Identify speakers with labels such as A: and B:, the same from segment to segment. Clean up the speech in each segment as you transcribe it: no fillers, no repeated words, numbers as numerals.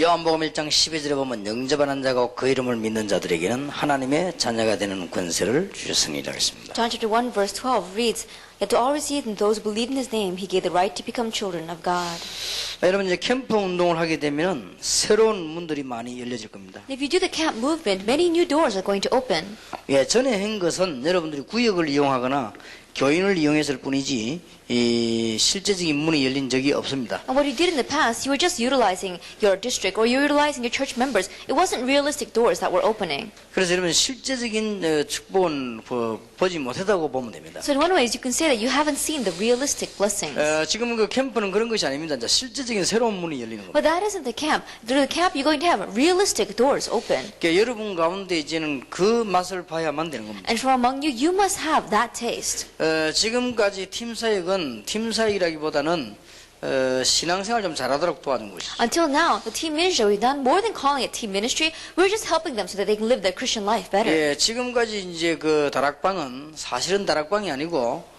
A: 요한복음 1장 12절에 보면 영접하는 자가 그 이름을 믿는 자들에게는 하나님의 자녀가 되는 권세를 주셨으니라 했습니다.
B: John chapter 1 verse 12 reads, Yet to all received and those who believe in His name, He gave the right to become children of God.
A: 여러분 이제 캠프 운동을 하게 되면 새로운 문들이 많이 열려질 겁니다.
B: If you do the camp movement, many new doors are going to open.
A: 예, 전에 한 것은 여러분들이 구역을 이용하거나 교인을 이용했을 뿐이지 이 실제적인 문이 열린 적이 없습니다.
B: And what you did in the past, you were just utilizing your district or you were utilizing your church members. It wasn't realistic doors that were opening.
A: 그래서 여러분 실제적인 축복은 보지 못했다고 보면 됩니다.
B: So in one way, you can say that you haven't seen the realistic blessings.
A: 지금 그 캠프는 그런 것이 아닙니다. 이제 실제적인 새로운 문이 열리는 겁니다.
B: But that isn't the camp. Through the camp, you're going to have realistic doors open.
A: 그러니까 여러분 가운데 이제는 그 맛을 봐야만 되는 겁니다.
B: And from among you, you must have that taste.
A: 지금까지 팀 사역은 팀 사역이라기보다는 신앙생활 좀 잘하도록 도와준 것이죠.
B: Until now, the team ministry we've done more than calling it team ministry, we're just helping them so that they can live their Christian life better.
A: 예, 지금까지 이제 그 다락방은 사실은 다락방이 아니고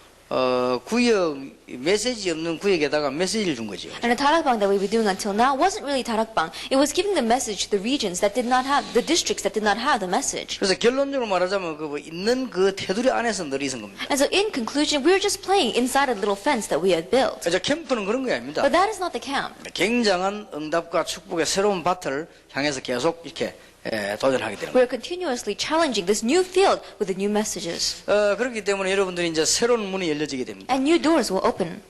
A: 구역 메시지 없는 구역에다가 메시지를 준 거죠.
B: And the tarakbang that we were doing until now wasn't really tarakbang. It was giving the message to the regions that did not have, the districts that did not have the message.
A: 그래서 결론적으로 말하자면 그 있는 그 테두리 안에서 늘 있은 겁니다.
B: And so in conclusion, we were just playing inside a little fence that we had built.
A: 그래서 캠프는 그런 게 아닙니다.
B: But that is not the camp.
A: 굉장한 응답과 축복의 새로운 밭을 향해서 계속 이렇게 도전하게 되는 거예요.
B: We're continuously challenging this new field with the new messages.
A: 그렇기 때문에 여러분들이 이제 새로운 문이 열려지게 됩니다.
B: And new doors will open.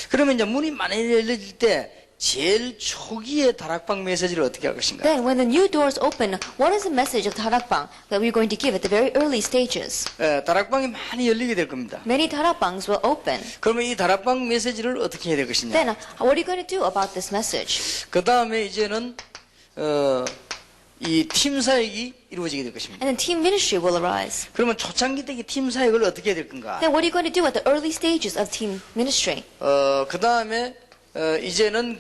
A: 그러면 이제 문이 많이 열려질 때 제일 초기에 다락방 메시지를 어떻게 할 것인가?
B: Then when the new doors open, what is the message of tarakbang that we're going to give at the very early stages?
A: 다락방이 많이 열리게 될 겁니다.
B: Many tarakbangs will open.
A: 그러면 이 다락방 메시지를 어떻게 해야 될 것이냐?
B: Then what are you going to do about this message?
A: 그 다음에 이제는 이 팀 사역이 이루어지게 될 것입니다.
B: And then team ministry will arise.
A: 그러면 초창기 때 팀 사역을 어떻게 해야 될 건가?
B: Then what are you going to do at the early stages of team ministry?
A: 그 다음에 이제는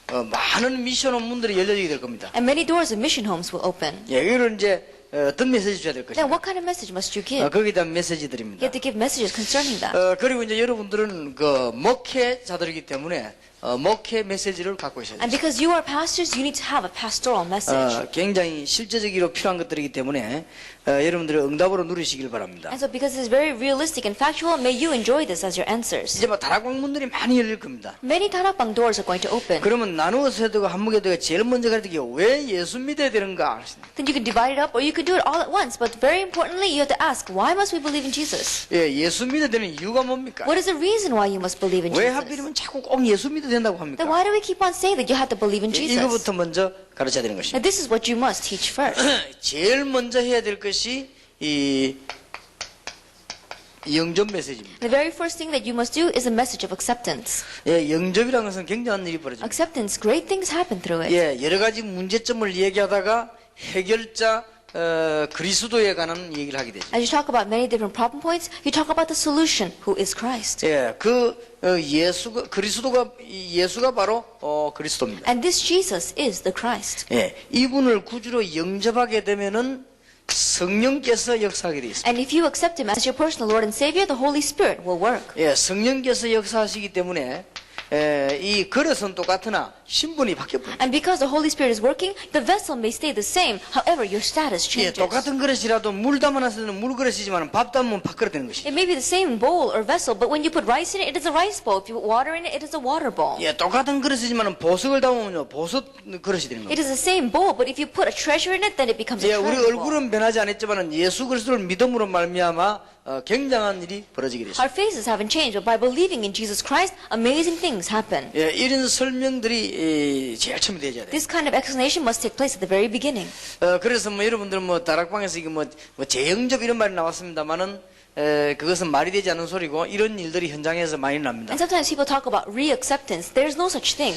A: 많은 미션 업문들이 열려지게 될 겁니다.
B: And many doors of mission homes will open.
A: 예, 이거를 이제 어떤 메시지 줘야 될 것인가?
B: Then what kind of message must you give?
A: 거기에 대한
B: You
A: 메시지들입니다.
B: have to give messages concerning that.
A: 그리고 이제 여러분들은 목회자들이기 때문에 목회 메시지를 갖고 있어야
B: And
A: 돼요.
B: because you are pastors, you need to have a pastoral message.
A: 굉장히 실제적으로 필요한 것들이기 때문에 여러분들의 응답으로 누리시길 바랍니다.
B: And so because it's very realistic and factual, may you enjoy this as your answers.
A: 이제 다락방문들이 많이 열릴 겁니다.
B: Many tarakbang doors are going to open.
A: 그러면 나누어서 해도 한무게도 제일 먼저 가르치기 왜 예수 믿어야 되는가?
B: Then you can divide it up or you can do it all at once. But very importantly, you have to ask, why must we believe in Jesus?
A: 예, 예수 믿어야 되는 이유가 뭡니까?
B: What is the reason why you must believe in
A: 왜
B: Jesus?
A: 하필이면 자꾸 꼭 예수 믿어야 된다고
B: Then
A: 합니까?
B: why do we keep on saying that you have to believe in Jesus?
A: 이거부터 먼저 가르쳐야 되는
B: Now
A: 것입니다.
B: this is what you must teach first.
A: 제일 먼저 해야 될 것이 이 영접 메시지입니다.
B: The very first thing that you must do is a message of acceptance.
A: 예, 영접이라는 것은 굉장한 일이 벌어집니다.
B: Acceptance, great things happen through it.
A: 예, 여러 가지 문제점을 얘기하다가 해결자 그리스도에 관한 얘기를 하게 되죠.
B: As you talk about many different problem points, you talk about the solution, who is Christ.
A: 예, 예수가 바로 그리스도입니다.
B: And this Jesus is the Christ.
A: 예, 이분을 구주로 영접하게 되면은 성령께서 역사하게 되어 있습니다.
B: And if you accept Him as your personal Lord and Savior, the Holy Spirit will work.
A: 예, 성령께서 역사하시기 때문에 이 그릇은 똑같으나 신분이 바뀌어버립니다.
B: And because the Holy Spirit is working, the vessel may stay the same. However, your status
A: 예,
B: changes.
A: 똑같은 그릇이라도 물 담아놨을 때는 물 그릇이지만 밥 담으면 밥그릇 되는 것이죠.
B: It may be the same bowl or vessel, but when you put rice in it, it is a rice bowl. If you put water in it, it is a water bowl.
A: 예, 똑같은 그릇이지만 보석을 담으면 보석 그릇이 되는
B: It
A: 겁니다.
B: is the same bowl, but if you put a treasure in it, then it becomes a
A: 예, 우리
B: treasure bowl.
A: 얼굴은 변하지 않았지만 예수 그리스도를 믿음으로 말미암아 굉장한 일이 벌어지게 됐습니다.
B: Our faces haven't changed, but by believing in Jesus Christ, amazing things happen.
A: 예, 이런 설명들이 제일 처음에 되어야 돼요.
B: This kind of explanation must take place at the very beginning.
A: 그래서 여러분들 다락방에서 이거 재영접 이런 말이 나왔습니다만은 그것은 말이 되지 않는 소리고 이런 일들이 현장에서 많이 납니다.
B: And sometimes people talk about reacceptance. There's no such thing.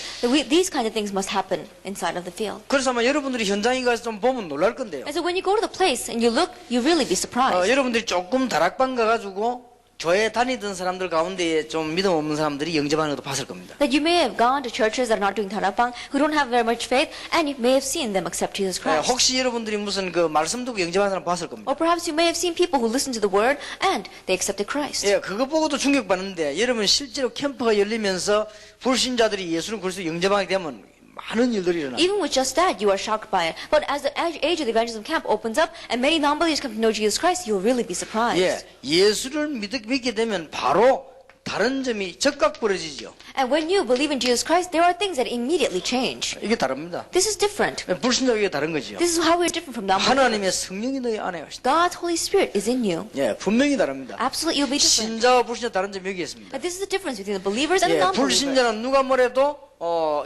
B: These kind of things must happen inside of the field.
A: 그래서 아마 여러분들이 현장에 가서 좀 보면 놀랄 건데요.
B: And so when you go to the place and you look, you really be surprised.
A: 여러분들이 조금 다락방 가가지고 교회 다니던 사람들 가운데 좀 믿음 없는 사람들이 영접하는 것도 봤을 겁니다.
B: That you may have gone to churches that are not doing tarakbang, who don't have very much faith, and you may have seen them accept Jesus Christ.
A: 혹시 여러분들이 무슨 말씀 듣고 영접하는 사람 봤을 겁니다.
B: Or perhaps you may have seen people who listen to the word and they accepted Christ.
A: 예, 그거 보고도 충격받는데 여러분 실제로 캠프가 열리면서 불신자들이 예수를 그리스도 영접하게 되면 많은 일들이 일어나.
B: Even with just that, you are shocked by it. But as the age of the evangelism camp opens up and many non-believers come to know Jesus Christ, you'll really be surprised.
A: 예, 예수를 믿게 되면 바로 다른 점이 즉각 벌어지죠.
B: And when you believe in Jesus Christ, there are things that immediately change.
A: 이게 다릅니다.
B: This is different.
A: 불신자에게 다른 거죠.
B: This is how we are different from non-believers.
A: 하나님의 성령이 너희 안에 계시다.
B: God's Holy Spirit is in you.
A: 예, 분명히 다릅니다.
B: Absolutely, you'll be different.
A: 신자와 불신자 다른 점이 여기 있습니다.
B: But this is the difference between the believers and
A: 예,
B: the non-believers.
A: 불신자는 누가 뭐래도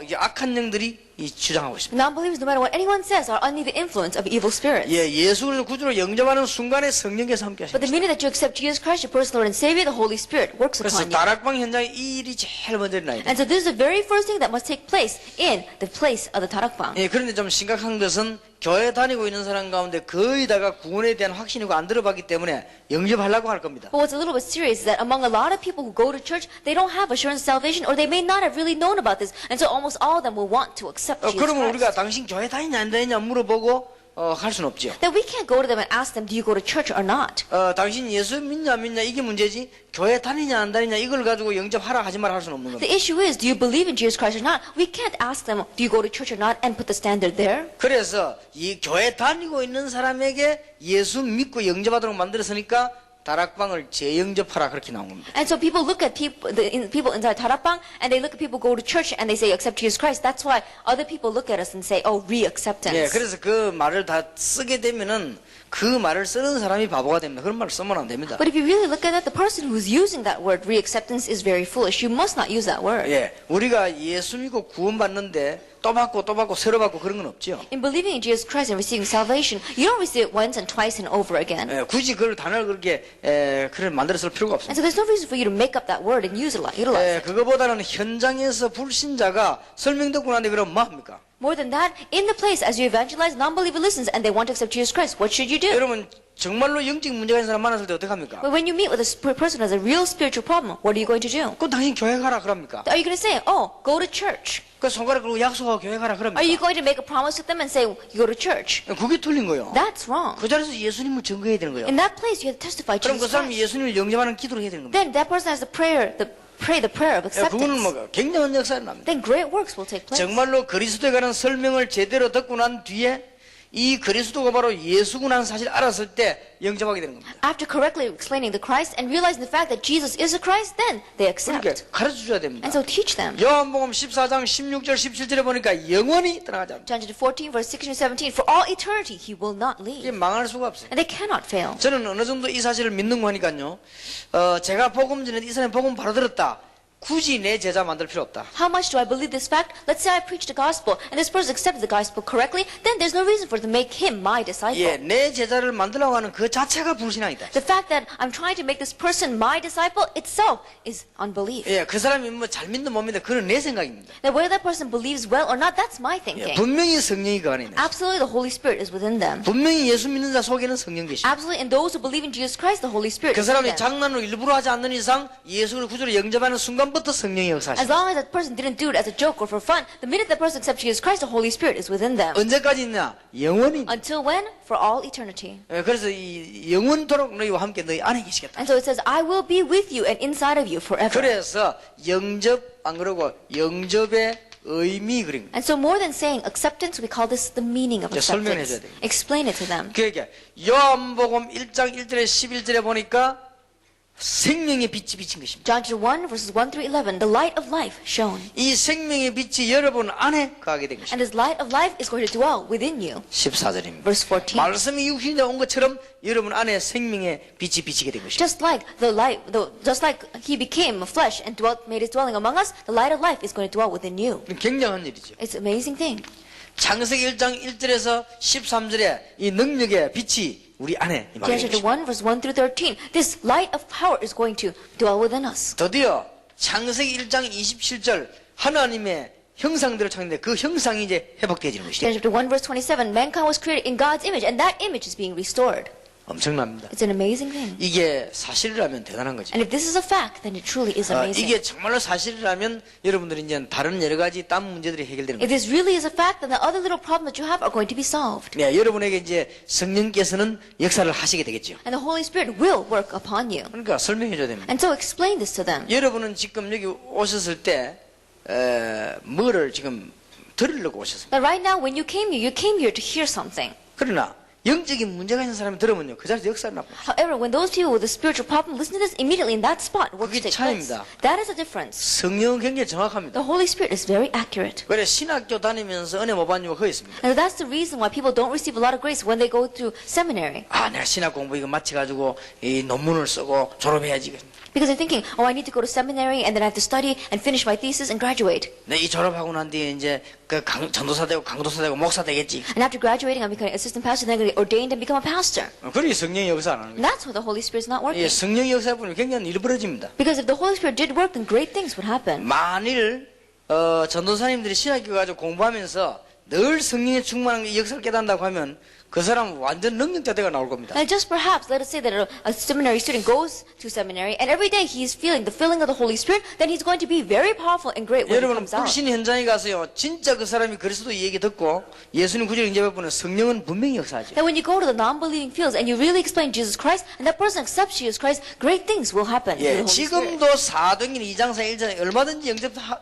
A: 이게 악한 영들이 주장하고 있습니다.
B: Non-believers, no matter what anyone says, are under the influence of evil spirits.
A: 예, 예수를 구주로 영접하는 순간에 성령께서 함께
B: But the
A: 하십니다.
B: minute that you accept Jesus Christ, your personal Lord and Savior, the Holy Spirit works
A: 그래서
B: upon you.
A: 다락방 현장에 이 일이 제일 먼저 일어나야 돼요.
B: And so this is the very first thing that must take place in the place of the tarakbang.
A: 예, 그런데 좀 심각한 것은 교회 다니고 있는 사람 가운데 거의 다가 구원에 대한 확신이 안 들어봤기 때문에 영접하려고 할 겁니다.
B: But what's a little bit serious is that among a lot of people who go to church, they don't have assurance of salvation, or they may not have really known about this, and so almost all of them will want to accept Jesus
A: 그러면
B: Christ.
A: 우리가 당신 교회 다니냐 안 다니냐 물어보고 할 수는 없죠.
B: Then we can't go to them and ask them, do you go to church or not?
A: 당신 예수 믿냐 안 믿냐 이게 문제지 교회 다니냐 안 다니냐 이걸 가지고 영접하라 하지 말아 할 수는 없는 겁니다.
B: The issue is, do you believe in Jesus Christ or not? We can't ask them, do you go to church or not, and put the standard there.
A: 그래서 이 교회 다니고 있는 사람에게 예수 믿고 영접하도록 만들었으니까 다락방을 재영접하라 그렇게 나온 겁니다.
B: And so people look at people inside tarakbang, and they look at people go to church, and they say, accept Jesus Christ. That's why other people look at us and say, oh, re-acceptance.
A: 예, 그래서 그 말을 다 쓰게 되면은 그 말을 쓰는 사람이 바보가 됩니다. 그런 말을 쓰면 안 됩니다.
B: But if you really look at it, the person who's using that word, re-acceptance, is very foolish. You must not use that word.
A: 예, 우리가 예수 믿고 구원받는데 또 받고 새로 받고 그런 건 없죠.
B: In believing in Jesus Christ and receiving salvation, you don't receive it once and twice and over again.
A: 예, 굳이 그걸 단어를 그렇게 그걸 만들어 쓸 필요가
B: And
A: 없습니다.
B: so there's no reason for you to make up that word and utilize
A: 예,
B: it.
A: 그거보다는 현장에서 불신자가 설명 듣고 나는데 그럼 뭐 합니까?
B: More than that, in the place, as you evangelize, non-believer listens and they want to accept Jesus Christ. What should you do?
A: 여러분 정말로 영적 문제가 있는 사람 만났을 때 어떻게 합니까?
B: But when you meet with a person who has a real spiritual problem, what are you going to do?
A: 그건 당신 교회 가라 그럽니까?
B: Are you going to say, oh, go to church?
A: 그 손가락 걸고 약속하고 교회 가라 그럽니까?
B: Are you going to make a promise with them and say, you go to church?
A: 그게 틀린 거예요.
B: That's wrong.
A: 그 자리에서 예수님을 증거해야 되는 거예요.
B: In that place, you have to testify
A: 그럼 그
B: Jesus
A: 사람이
B: Christ.
A: 예수님을 영접하는 기도를 해야 되는 겁니다.
B: Then that person has to pray the prayer of
A: 예, 그거는
B: acceptance.
A: 뭐 굉장한 역사가 납니다.
B: Then great works will take place.
A: 정말로 그리스도에 관한 설명을 제대로 듣고 난 뒤에 이 그리스도가 바로 예수구나 하는 사실을 알았을 때 영접하게 되는 겁니다.
B: After correctly explaining the Christ and realizing the fact that Jesus is a Christ, then they
A: 그러니까
B: accept.
A: 가르쳐줘야 됩니다.
B: And so teach them.
A: 요한복음 14장 16절 17절에 보니까 영원히 떠나가지 않는다.
B: John chapter 14, verse 16 and 17. For all eternity, he will not
A: 이게
B: leave.
A: 망할 수가 없어요.
B: And they cannot fail.
A: 저는 어느 정도 이 사실을 믿는 거 하니까요. 제가 복음 전에 이 사람이 복음 바로 들었다. 굳이 내 제자 만들 필요 없다.
B: How much do I believe this fact? Let's say I preach the gospel and this person accepted the gospel correctly, then there's no reason for to make him my disciple.
A: 예, 내 제자를 만들려고 하는 그 자체가 불신앙이다.
B: The fact that I'm trying to make this person my disciple itself is unbelief.
A: 예, 그 사람이 뭐 잘 믿는 못 믿는 그건 내 생각입니다.
B: That whether that person believes well or not, that's my
A: 예,
B: thinking.
A: 분명히 성령이 그 안에 있는.
B: Absolutely, the Holy Spirit is within them.
A: 분명히 예수 믿는 자 속에는 성령 계십니다.
B: Absolutely, and those who believe in Jesus Christ, the Holy Spirit
A: 그
B: is in
A: 사람이
B: them.
A: 장난으로 일부러 하지 않는 이상 예수를 구주로 영접하는 순간부터 성령이
B: As
A: 역사하십니다.
B: long as that person didn't do it as a joke or for fun, the minute that person accepts Jesus Christ, the Holy Spirit is within them.
A: 언제까지 있냐? 영원히.
B: Until when? For all eternity.
A: 예, 그래서 이 영원토록 너희와 함께 너희 안에 계시겠다.
B: And so it says, I will be with you and inside of you forever.
A: 그래서 영접 안 그러고 영접의 의미 그린 거예요.
B: And so more than saying acceptance, we call this the meaning of
A: 이제 설명해 줘야
B: acceptance.
A: 돼요.
B: Explain it to them.
A: 그러니까 요한복음 1장 1절에 11절에 보니까 생명의 빛이 비친 것입니다.
B: John chapter 1, verses 1 through 11, the light of life shone.
A: 이 생명의 빛이 여러분 안에 거하게 된 것입니다.
B: And this light of life is going to dwell within you.
A: 14절입니다.
B: Verse 14.
A: 말씀이 육신에 온 것처럼 여러분 안에 생명의 빛이 비치게 된 것입니다.
B: Just like just like he became flesh and made his dwelling among us, the light of life is going to dwell within you.
A: 굉장한 일이죠.
B: It's an amazing thing.
A: 창세기 1장 1절에서 13절에 이 능력의 빛이 우리 안에 임하게
B: Genesis
A: 된
B: chapter
A: 것입니다.
B: 1, verse 1 through 13. This light of power is going to dwell within us.
A: 드디어 창세기 1장 27절 하나님의 형상대로 창조된 그 형상이 이제 회복되어지는 것이죠.
B: Genesis chapter 1, verse 27. Mankind was created in God's image, and that image is being restored.
A: 엄청납니다.
B: It's an amazing thing.
A: 이게 사실이라면 대단한 거죠.
B: And if this is a fact, then it truly is amazing.
A: 이게 정말로 사실이라면 여러분들이 이제 다른 여러 가지 딴 문제들이 해결되는
B: If
A: 거죠.
B: this really is a fact, then the other little problems that you have are going to be solved.
A: 네, 여러분에게 이제 성령께서는 역사를 하시게 되겠죠.
B: And the Holy Spirit will work upon you.
A: 그러니까 설명해 줘야 됩니다.
B: And so explain this to them.
A: 여러분은 지금 여기 오셨을 때 뭐를 지금 들으려고 오셨습니다.
B: That right now, when you came here to hear something.
A: 그러나 영적인 문제가 있는 사람이 들으면요, 그 자리에서 역사를 납니다.
B: However, when those people with a spiritual problem listen to this, immediately in that spot, works
A: 그게
B: take place.
A: 차이입니다.
B: That is a difference.
A: 성령은 굉장히 정확합니다.
B: The Holy Spirit is very accurate.
A: 그래 신학교 다니면서 은혜 못 받는 이유가 그거 있습니다.
B: And that's the reason why people don't receive a lot of grace when they go to seminary.
A: 아, 내가 신학 공부 이거 마쳐가지고 이 논문을 쓰고 졸업해야지.
B: Because they're thinking, oh, I need to go to seminary and then I have to study and finish my thesis and graduate.
A: 내 이 졸업하고 난 뒤에 이제 그 전도사 되고 강도사 되고 목사 되겠지.
B: And after graduating, I'm becoming assistant pastor, then I'm going to get ordained and become a pastor.
A: 그러니 성령이 역사 안 하는
B: And
A: 거예요.
B: that's why the Holy Spirit's not
A: 예,
B: working.
A: 성령이 역사 보면 굉장히 일이 벌어집니다.
B: Because if the Holy Spirit did work, then great things would happen.
A: 만일 전도사님들이 신학교 가지고 공부하면서 늘 성령의 충만한 역사를 깨닫는다고 하면 그 사람 완전 능력자대가 나올 겁니다.
B: And just perhaps, let us say that a seminary student goes to seminary and every day he's feeling the filling of the Holy Spirit, then he's going to be very powerful and great when he
A: 여러분은
B: comes out.
A: 불신 현장에 가서요, 진짜 그 사람이 그리스도 얘기 듣고 예수님 구절 인정해보면 성령은 분명히 역사하죠.
B: That when you go to the non-believing fields and you really explain Jesus Christ, and that person accepts Jesus Christ, great things will happen
A: 예,
B: through the Holy Spirit.
A: 지금도 사도행전 2장상 1장에 얼마든지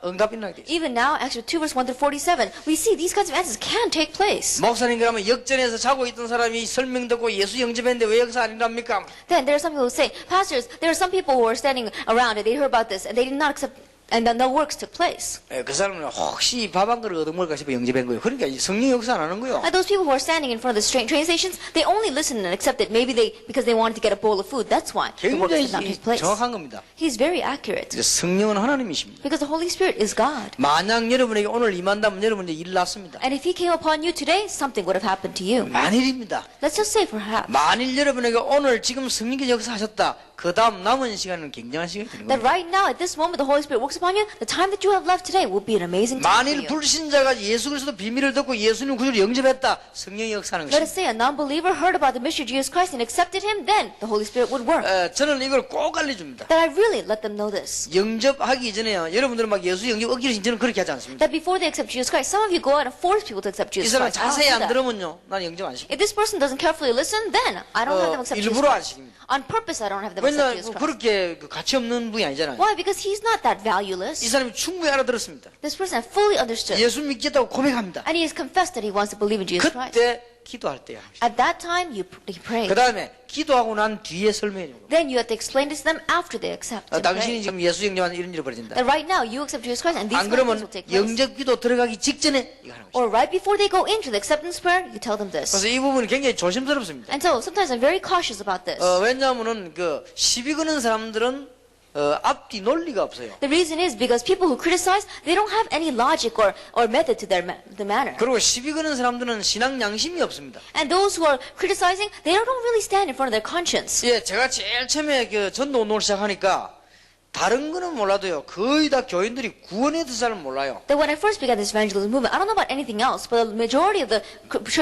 A: 응답이 나게 돼 있어요.
B: Even now, Acts 2 verse 1 to 47, we see these kinds of answers can take place.
A: 목사님 그러면 역전에서 자고 있던 사람이 설명 듣고 예수 영접했는데 왜 역사 아니랍니까?
B: Then there are some people who say, pastors, there are some people who are standing around and they heard about this and they did not accept, and then no works took place.
A: 예, 그 사람은 혹시 밥 한 그릇 얻어먹을까 싶어 영접한 거예요. 그러니까 성령 역사 안 하는 거예요.
B: And those people who are standing in front of the train stations, they only listened and accepted. Maybe because they wanted to get a bowl of food. That's why the works did not
A: 굉장히
B: take place.
A: 정확한 겁니다.
B: He's very accurate.
A: 이제 성령은 하나님이십니다.
B: Because the Holy Spirit is God.
A: 만약 여러분에게 오늘 임한다면 여러분 이제 일 났습니다.
B: And if He came upon you today, something would have happened to you.
A: 만일입니다.
B: Let's just say perhaps.
A: 만일 여러분에게 오늘 지금 성령께서 역사하셨다. 그 다음 남은 시간은 굉장한 시간이 되는
B: That
A: 겁니다.
B: right now, at this moment, the Holy Spirit works upon you. The time that you have left today will be an amazing time for
A: 만일
B: you.
A: 불신자가 예수 그리스도 비밀을 듣고 예수님 구주를 영접했다. 성령이 역사하는
B: Let us
A: 것입니다.
B: say a non-believer heard about the mystery of Jesus Christ and accepted Him, then the Holy Spirit would work.
A: 저는 이걸 꼭 알려줍니다.
B: That I really let them know this.
A: 영접하기 전에요. 여러분들은 막 예수 영접 억지로 저는 그렇게 하지 않습니다.
B: That before they accept Jesus Christ, some of you go out and force people to accept
A: 이
B: Jesus
A: 사람
B: Christ. I don't
A: 자세히
B: do
A: 안
B: that.
A: 들으면요. 나는 영접 안 시킵니다.
B: If this person doesn't carefully listen, then I don't have them accept Jesus
A: 일부러 안
B: Christ.
A: 시킵니다.
B: On purpose, I don't have them accept
A: 왜냐하면
B: Jesus Christ.
A: 그렇게 그 가치 없는 분이 아니잖아요.
B: Why? Because he's not that
A: 이
B: valueless.
A: 사람이 충분히 알아들었습니다.
B: This person has fully understood.
A: 예수 믿겠다고 고백합니다.
B: And he has confessed that he wants to believe in Jesus Christ.
A: 그때 기도할 때야.
B: At that time, he prayed.
A: 그 다음에 기도하고 난 뒤에 설명해 준 겁니다.
B: Then you have to explain this to them after they accept and
A: 당신이
B: pray.
A: 지금 예수 영접하는 이런 일이 벌어진다.
B: That right now, you accept Jesus Christ and these
A: 안
B: kinds of things
A: 그러면
B: will take place.
A: 영접 기도 들어가기 직전에 이거 하는 것이죠.
B: Or right before they go into the acceptance prayer, you tell them this.
A: 그래서 이 부분이 굉장히 조심스럽습니다.
B: And so sometimes I'm very cautious about this.
A: 왜냐하면은 그 시비 거는 사람들은 앞뒤 논리가 없어요.
B: The reason is because people who criticize, they don't have any logic or method to the manner.
A: 그리고 시비 거는 사람들은 신앙 양심이 없습니다.
B: And those who are criticizing, they don't really stand in front of their conscience.
A: 예, 제가 제일 처음에 그 전도 운동을 시작하니까 다른 거는 몰라도요. 거의 다 교인들이 구원에 대해서 잘 몰라요.
B: That when I first began this evangelism movement, I don't know about anything else, but the majority of the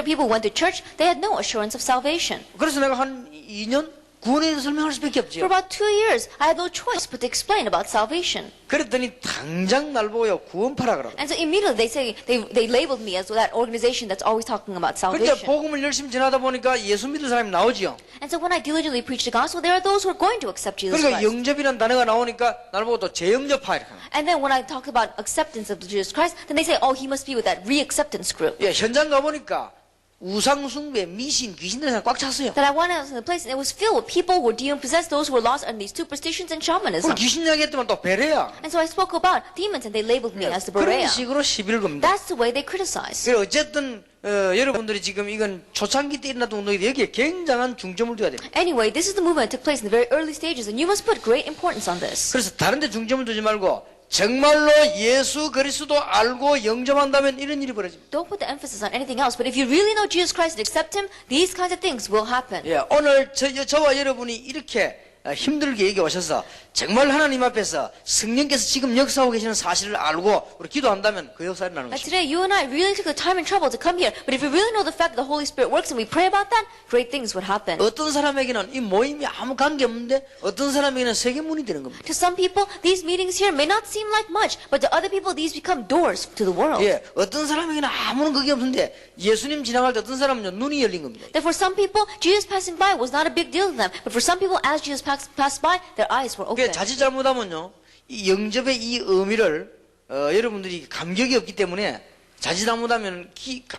B: people who went to church, they had no assurance of salvation.
A: 그래서 내가 한 2년 구원에 대해서 설명할 수밖에
B: For
A: 없죠.
B: about 2 years, I had no choice but to explain about salvation.
A: 그랬더니 당장 날 보고요. 구원파라 그러더라고요.
B: And so immediately they labeled me as that organization that's always talking about
A: 그러니까
B: salvation.
A: 복음을 열심히 전하다 보니까 예수 믿을 사람이 나오지요.
B: And so when I diligently preach the gospel, there are those who are going to accept Jesus
A: 그러니까
B: Christ.
A: 영접이라는 단어가 나오니까 날 보고 또 재영접파 이렇게 합니다.
B: And then when I talk about acceptance of Jesus Christ, then they say, oh, he must be with that re-acceptance group.
A: 예, 현장 가보니까 우상 숭배, 미신, 귀신들이 꽉 찼어요.
B: That I went out in the place and it was filled with people who were demon-possessed, those who were lost in these superstitions and shamanism.
A: 그걸 귀신 이야기했더만 또 베레야.
B: And so I spoke about demons and they labeled me as the
A: 그런
B: Berea.
A: 식으로 시비를 겁니다.
B: That's the way they criticize.
A: 그래서 어쨌든 여러분들이 지금 이건 초창기 때 일어났던 운동인데 여기에 굉장한 중점을 둬야 됩니다.
B: Anyway, this is the movement that took place in the very early stages and you must put great importance on this.
A: 그래서 다른 데 중점을 두지 말고 정말로 예수 그리스도 알고 영접한다면 이런 일이 벌어집니다.
B: Don't put the emphasis on anything else, but if you really know Jesus Christ and accept Him, these kinds of things will happen.
A: 예, 오늘 저와 여러분이 이렇게 힘들게 여기 오셔서 정말 하나님 앞에서 성령께서 지금 역사하고 계시는 사실을 알고 우리 기도한다면 그 역사가 일어나는
B: But
A: 것입니다.
B: today, you and I really took the time and trouble to come here. But if you really know the fact that the Holy Spirit works and we pray about that, great things would happen.
A: 어떤 사람에게는 이 모임이 아무 관계 없는데 어떤 사람에게는 세계문이 되는 겁니다.
B: To some people, these meetings here may not seem like much, but to other people, these become doors to the world.
A: 예, 어떤 사람에게는 아무런 그게 없는데 예수님 지나갈 때 어떤 사람은요 눈이 열린 겁니다.
B: That for some people, Jesus passing by was not a big deal to them. But for some people, as Jesus passed by, their eyes were open.
A: 그게 자칫 잘못하면요 이 영접의 이 의미를 여러분들이 감격이 없기 때문에 자칫하면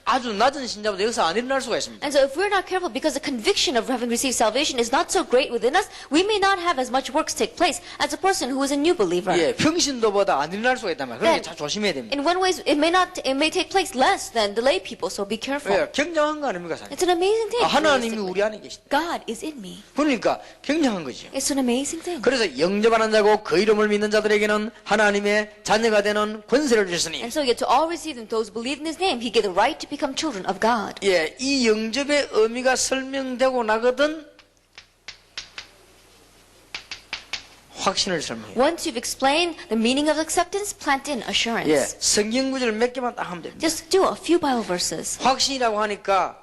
A: 아주 낮은 신자보다 역사 안 일어날 수가 있습니다.
B: And so if we're not careful, because the conviction of having received salvation is not so great within us, we may not have as much works take place as a person who is a new believer.
A: 예, 평신도보다 안 일어날 수가 있단 말이에요. 그러니까 잘 조심해야 됩니다.
B: In one way, it may take place less than the lay people, so be careful.
A: 예, 굉장한 거 아닙니까? 사실?
B: It's an amazing thing.
A: 하나님이
B: realistically.
A: 우리 안에 계시다.
B: God is in me.
A: 그러니까 굉장한 거죠.
B: It's an amazing thing.
A: 그래서 영접하는 자고 그 이름을 믿는 자들에게는 하나님의 자녀가 되는 권세를 주셨으니
B: And so yet to all receive him, those who believe in his name, he gave the right to become children of God.
A: 예, 이 영접의 의미가 설명되고 나거든 확신을 설명해요.
B: Once you've explained the meaning of acceptance, plant in assurance.
A: 예, 성경 구절 몇 개만 딱 하면 됩니다.
B: Just do a few Bible verses.
A: 확신이라고 하니까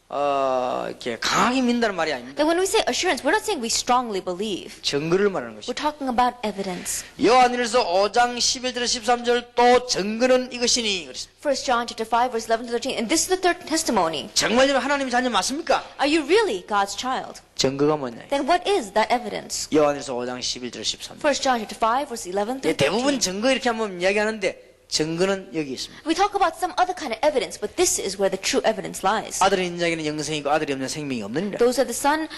A: 이렇게 강하게 믿는다는 말이 아닙니다.
B: Then when we say assurance, we're not saying we strongly believe.
A: 증거를 말하는 것이죠.
B: We're talking about evidence.
A: 요한일서 5장 11절 13절 또 증거는 이것이니 그랬습니다.
B: 1 John chapter 5 verse 11 to 13. And this is the third testimony.
A: 정말 하나님의 자녀 맞습니까?
B: Are you really God's child?
A: 증거가 뭐냐?
B: Then what is that evidence?
A: 요한일서 5장 11절 13절.
B: 1 John chapter 5 verse 11
A: 예,
B: through
A: 대부분
B: 13.
A: 증거 이렇게 한번 이야기하는데 증거는 여기 있습니다.
B: We talk about some other kind of evidence, but this is where the true evidence lies.
A: 아들이 있는 자에게는 영생이고 아들이 없는 생명이 없느니라.
B: Those of the Son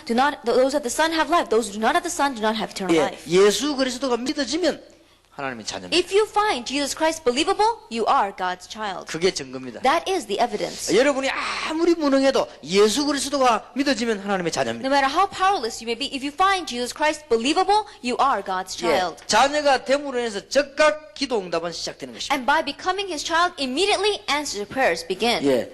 B: have life. Those who do not have the Son do not have eternal
A: 예,
B: life.
A: 예수 그리스도가 믿어지면 하나님의 자녀입니다.
B: If you find Jesus Christ believable, you are God's child.
A: 그게 증거입니다.
B: That is the evidence.
A: 여러분이 아무리 무능해도 예수 그리스도가 믿어지면 하나님의 자녀입니다.
B: No matter how powerless you may be, if you find Jesus Christ believable, you are God's
A: 예,
B: child.
A: 자녀가 됨으로 인해서 즉각 기도 응답은 시작되는 것입니다.
B: And by becoming his child, immediately answers to prayers begin.
A: 예,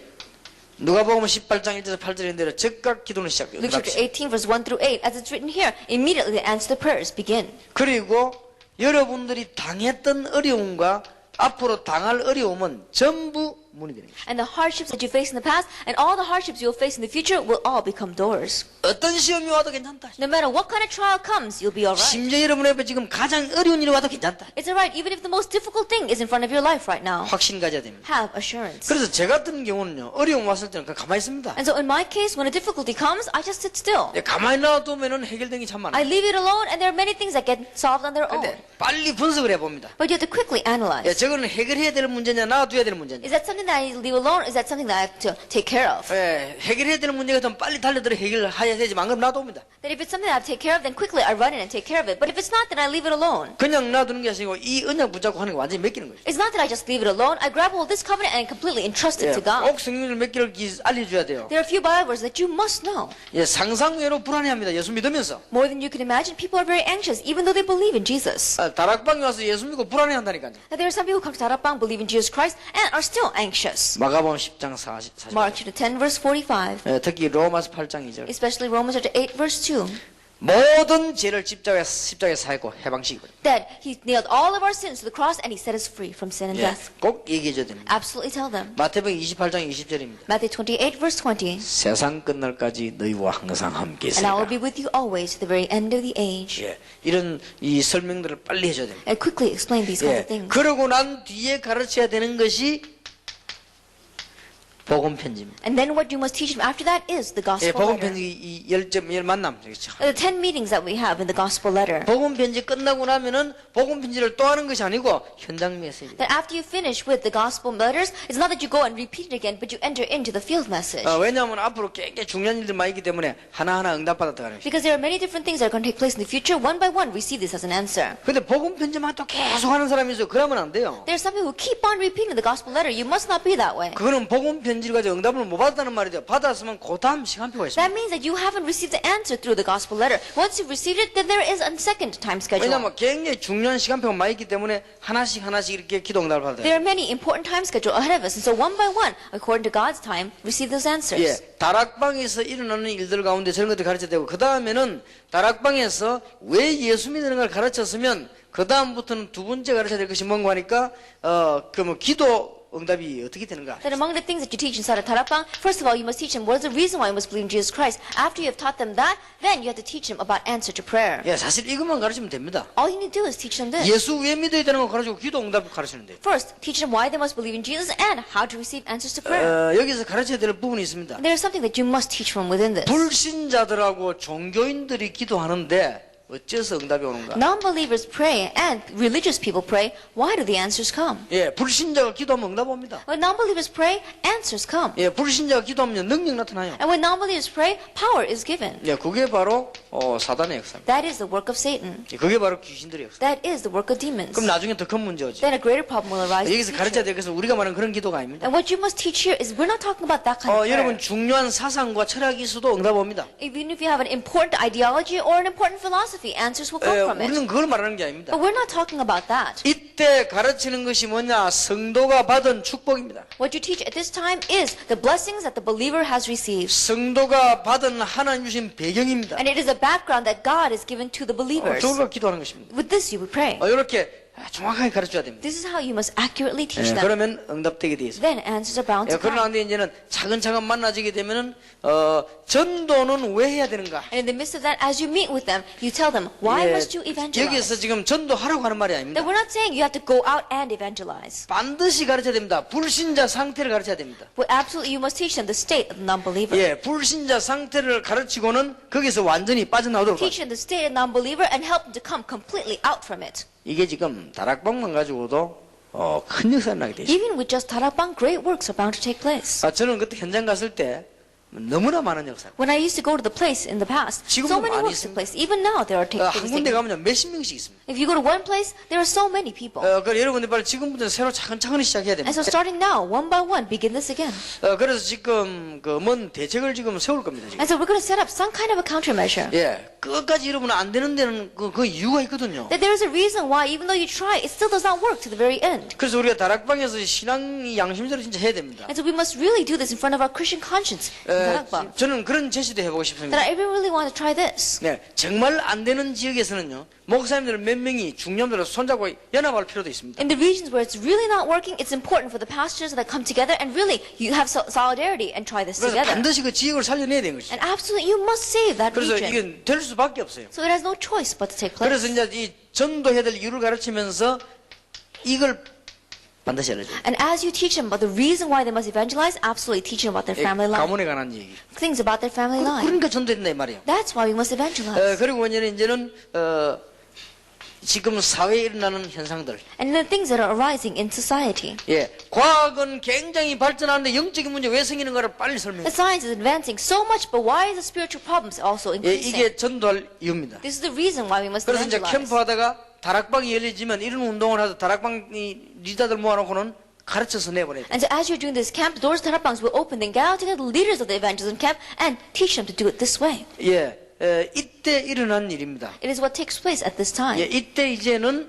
A: 누가복음 18장 1절에서 8절인 대로 즉각 기도는 시작돼요.
B: Luke chapter 18 verse 1 through 8, as it's written here, immediately the answer to prayers begin.
A: 그리고 여러분들이 당했던 어려움과 앞으로 당할 어려움은 전부 문이 되는 것입니다.
B: And the hardships that you face in the past and all the hardships you'll face in the future will all become doors.
A: 어떤 시험이 와도 괜찮다.
B: No matter what kind of trial comes, you'll be all right.
A: 심지어 여러분 앞에 지금 가장 어려운 일이 와도 괜찮다.
B: It's all right, even if the most difficult thing is in front of your life right now.
A: 확신 가져야 됩니다.
B: Have assurance.
A: 그래서 제 같은 경우는요, 어려움 왔을 때는 그냥 가만히 있습니다.
B: And so in my case, when a difficulty comes, I just sit still.
A: 예, 가만히 놔두면은 해결된 게 참
B: I
A: 많아요.
B: leave it alone, and there are many things that get solved on their own.
A: 근데 빨리 분석을 해봅니다.
B: But you have to quickly
A: 예,
B: analyze.
A: 저거는 해결해야 될 문제냐, 놔둬야 될 문제냐.
B: Is that something that I leave alone, or is that something that I have to take care of?
A: 예, 해결해야 될 문제가 좀 빨리 달려들어 해결해야 되지만 그럼 놔둡니다.
B: That if it's something that I have to take care of, then quickly I run in and take care of it. But if it's not, then I leave it alone.
A: 그냥 놔두는 게 아니고 이 언약 붙잡고 하는 게 완전히 맡기는 거죠.
B: It's not that I just leave it alone. I grab hold of this covenant and completely entrust it
A: 예,
B: to God.
A: 꼭 성경을 몇 개를 알려줘야 돼요.
B: There are a few Bible verses that you must know.
A: 예, 상상 외로 불안해합니다. 예수 믿으면서.
B: More than you can imagine, people are very anxious, even though they believe in Jesus.
A: 다락방에 와서 예수 믿고 불안해한다니까요.
B: Now, there are some people who come to Tarapang, believe in Jesus Christ, and are still anxious.
A: 마가복음 10장 40.
B: Mark chapter 10, verse 45.
A: 예, 특히 로마서 8장 2절.
B: Especially Romans chapter 8, verse 2.
A: 모든 죄를 십자가에 사했고 해방시키고.
B: That he nailed all of our sins to the cross and he set us free from sin and
A: 예,
B: death.
A: 꼭 얘기해줘야 됩니다.
B: Absolutely tell them.
A: 마태복음 28장 20절입니다.
B: Matthew 28, verse 20.
A: 세상 끝날까지 너희와 항상 함께
B: And I will
A: 있으리라.
B: be with you always to the very end of the age.
A: 예, 이런 이 설명들을 빨리 해줘야 됩니다.
B: And quickly explain these kinds
A: 예,
B: of things.
A: 그러고 난 뒤에 가르쳐야 되는 것이 복음 편지입니다.
B: And then what you must teach them after that is the
A: 예,
B: gospel
A: 복음
B: letter.
A: 편지 이 10점 만남.
B: The 10 meetings that we have in the gospel letter.
A: 복음 편지 끝나고 나면은 복음 편지를 또 하는 것이 아니고 현장 메시지.
B: That after you finish with the gospel letters, it's not that you go and repeat it again, but you enter into the field message.
A: 왜냐하면 앞으로 굉장히 중요한 일들 많이 있기 때문에 하나하나 응답받아 들어가는 것이.
B: Because there are many different things that are going to take place in the future. One by one, receive this as an answer.
A: 근데 복음 편지만 또 계속 하는 사람이 있어요. 그러면 안 돼요.
B: There are some people who keep on repeating the gospel letter. You must not be that way.
A: 그거는 복음 편지를 가지고 응답을 못 받았다는 말이죠. 받았으면 그 다음 시간표가 있습니다.
B: That means that you haven't received the answer through the gospel letter. Once you've received it, then there is a second time schedule.
A: 왜냐하면 굉장히 중요한 시간표가 많이 있기 때문에 하나씩 이렇게 기도 응답을 받아야 돼요.
B: There are many important time schedule ahead of us. And so one by one, according to God's time, receive those answers.
A: 예, 다락방에서 일어나는 일들 가운데 저런 것들 가르쳐야 되고 그 다음에는 다락방에서 왜 예수 믿는 걸 가르쳤으면 그 다음부터는 두 번째 가르쳐야 될 것이 뭔가 하니까 기도 응답이 어떻게 되는가?
B: That among the things that you teach inside of Tarapang, first of all, you must teach them what is the reason why you must believe in Jesus Christ. After you have taught them that, then you have to teach them about answer to prayer.
A: 예, 사실 이것만 가르치면 됩니다.
B: All you need to do is teach them this.
A: 예수 왜 믿어야 되는 거 가르치고 기도 응답 가르치는 돼요.
B: First, teach them why they must believe in Jesus and how to receive answers to prayer.
A: 여기서 가르쳐야 될 부분이 있습니다.
B: There is something that you must teach from within this.
A: 불신자들하고 종교인들이 기도하는데 어째서 응답이 오는가?
B: Non-believers pray and religious people pray. Why do the answers come?
A: 예, 불신자가 기도하면 응답 옵니다.
B: When non-believers pray, answers come.
A: 예, 불신자가 기도하면 능력 나타나요.
B: And when non-believers pray, power is given.
A: 예, 그게 바로 사단의 역사입니다.
B: That is the work of Satan.
A: 예, 그게 바로 귀신들의 역사.
B: That is the work of demons.
A: 그럼 나중에 더 큰 문제지.
B: Then a greater problem will arise. in
A: 여기서
B: the
A: 가르쳐야
B: future.
A: 될 것은 우리가 말하는 그런 기도가 아닙니다.
B: And what you must teach here is we're not talking about that kind of prayer.
A: 여러분 중요한 사상과 철학이 있어도 응답 옵니다.
B: Even if you have an important ideology or an important philosophy, answers will come from it.
A: 우리는 그걸 말하는 게 아닙니다.
B: But we're not talking about that.
A: 이때 가르치는 것이 뭐냐? 성도가 받은 축복입니다.
B: What you teach at this time is the blessings that the believer has received.
A: 성도가 받은 하나님 주신 배경입니다.
B: And it is a background that God has given to the believers.
A: 그걸 기도하는 것입니다.
B: With this you would pray.
A: 이렇게 정확하게 가르쳐야 됩니다.
B: This is how you must accurately teach them.
A: 그러면 응답되게 돼 있어요.
B: Then answers are bound to
A: 그러나
B: come.
A: 이제는 차근차근 만나지게 되면은 전도는 왜 해야 되는가?
B: And in the midst of that, as you meet with them, you tell them, why must you evangelize?
A: 여기서 지금 전도하라고 하는 말이 아닙니다.
B: That we're not saying you have to go out and evangelize.
A: 반드시 가르쳐야 됩니다. 불신자 상태를 가르쳐야 됩니다.
B: But absolutely you must teach them the state of the non-believer.
A: 예, 불신자 상태를 가르치고는 거기서 완전히 빠져나오도록
B: Teach them the state of the non-believer and help them to come completely out from it.
A: 이게 지금 다락방만 가지고도 큰 역사가 나게 돼 있어요.
B: Even with just Tarapang, great works are bound to take place.
A: 저는 그때 현장 갔을 때 너무나 많은 역사.
B: When I used to go to the place in the past,
A: 지금도
B: so many
A: 많이
B: works
A: 있습니다.
B: took place. Even now there are
A: 한 군데
B: taking.
A: 가면 몇십 명씩 있습니다.
B: If you go to one place, there are so many people.
A: 그래서 여러분들 빨리 지금부터 새로 차근차근히 시작해야
B: And
A: 됩니다.
B: so starting now, one by one, begin this again.
A: 그래서 지금 뭔 대책을 지금 세울 겁니다. 지금.
B: And so we're going to set up some kind of a countermeasure.
A: 예, 끝까지 여러분 안 되는 데는 그 이유가 있거든요.
B: That there is a reason why, even though you try, it still does not work to the very end.
A: 그래서 우리가 다락방에서 신앙이 양심대로 진짜 해야 됩니다.
B: And so we must really do this in front of our Christian conscience. in Tarakbang.
A: 저는 그런 제시도 해보고
B: That
A: 싶습니다.
B: I really want to try this.
A: 네, 정말 안 되는 지역에서는요, 목사님들 몇 명이 중념들로 손잡고 연합할 필요도 있습니다.
B: In the regions where it's really not working, it's important for the pastors that come together and really you have solidarity and try this
A: 그래서
B: together.
A: 반드시 그 지역을 살려내야 되는 것이죠.
B: And absolutely, you must save that
A: 그래서
B: region.
A: 이게 될 수밖에 없어요.
B: So it has no choice but to take place.
A: 그래서 이제 이 전도해야 될 이유를 가르치면서 이걸 반드시 알려줘요.
B: And as you teach them about the reason why they must evangelize, absolutely teach them about their family life.
A: 가문에 관한 얘기.
B: Things about their family life.
A: 그러니까 전도된다 이 말이에요.
B: That's why we must evangelize.
A: 그리고 이제는 지금 사회에 일어나는 현상들.
B: And the things that are arising in society.
A: 예, 과학은 굉장히 발전하는데 영적인 문제 왜 생기는가를 빨리 설명해.
B: The science is advancing so much, but why is the spiritual problems also
A: 예,
B: increasing?
A: 이게 전도할 이유입니다.
B: This is the reason why we must
A: 그래서 이제
B: evangelize.
A: 캠프하다가 다락방이 열리지만 이런 운동을 해서 다락방이 리더들 모아놓고는 가르쳐서 내보내야 돼.
B: And so as you're doing this camp, the doors of Tarapangs will open. Then get out together the leaders of the evangelism camp and teach them to do it this way.
A: 예, 이때 일어난 일입니다.
B: It is what takes place at this time.
A: 예, 이때 이제는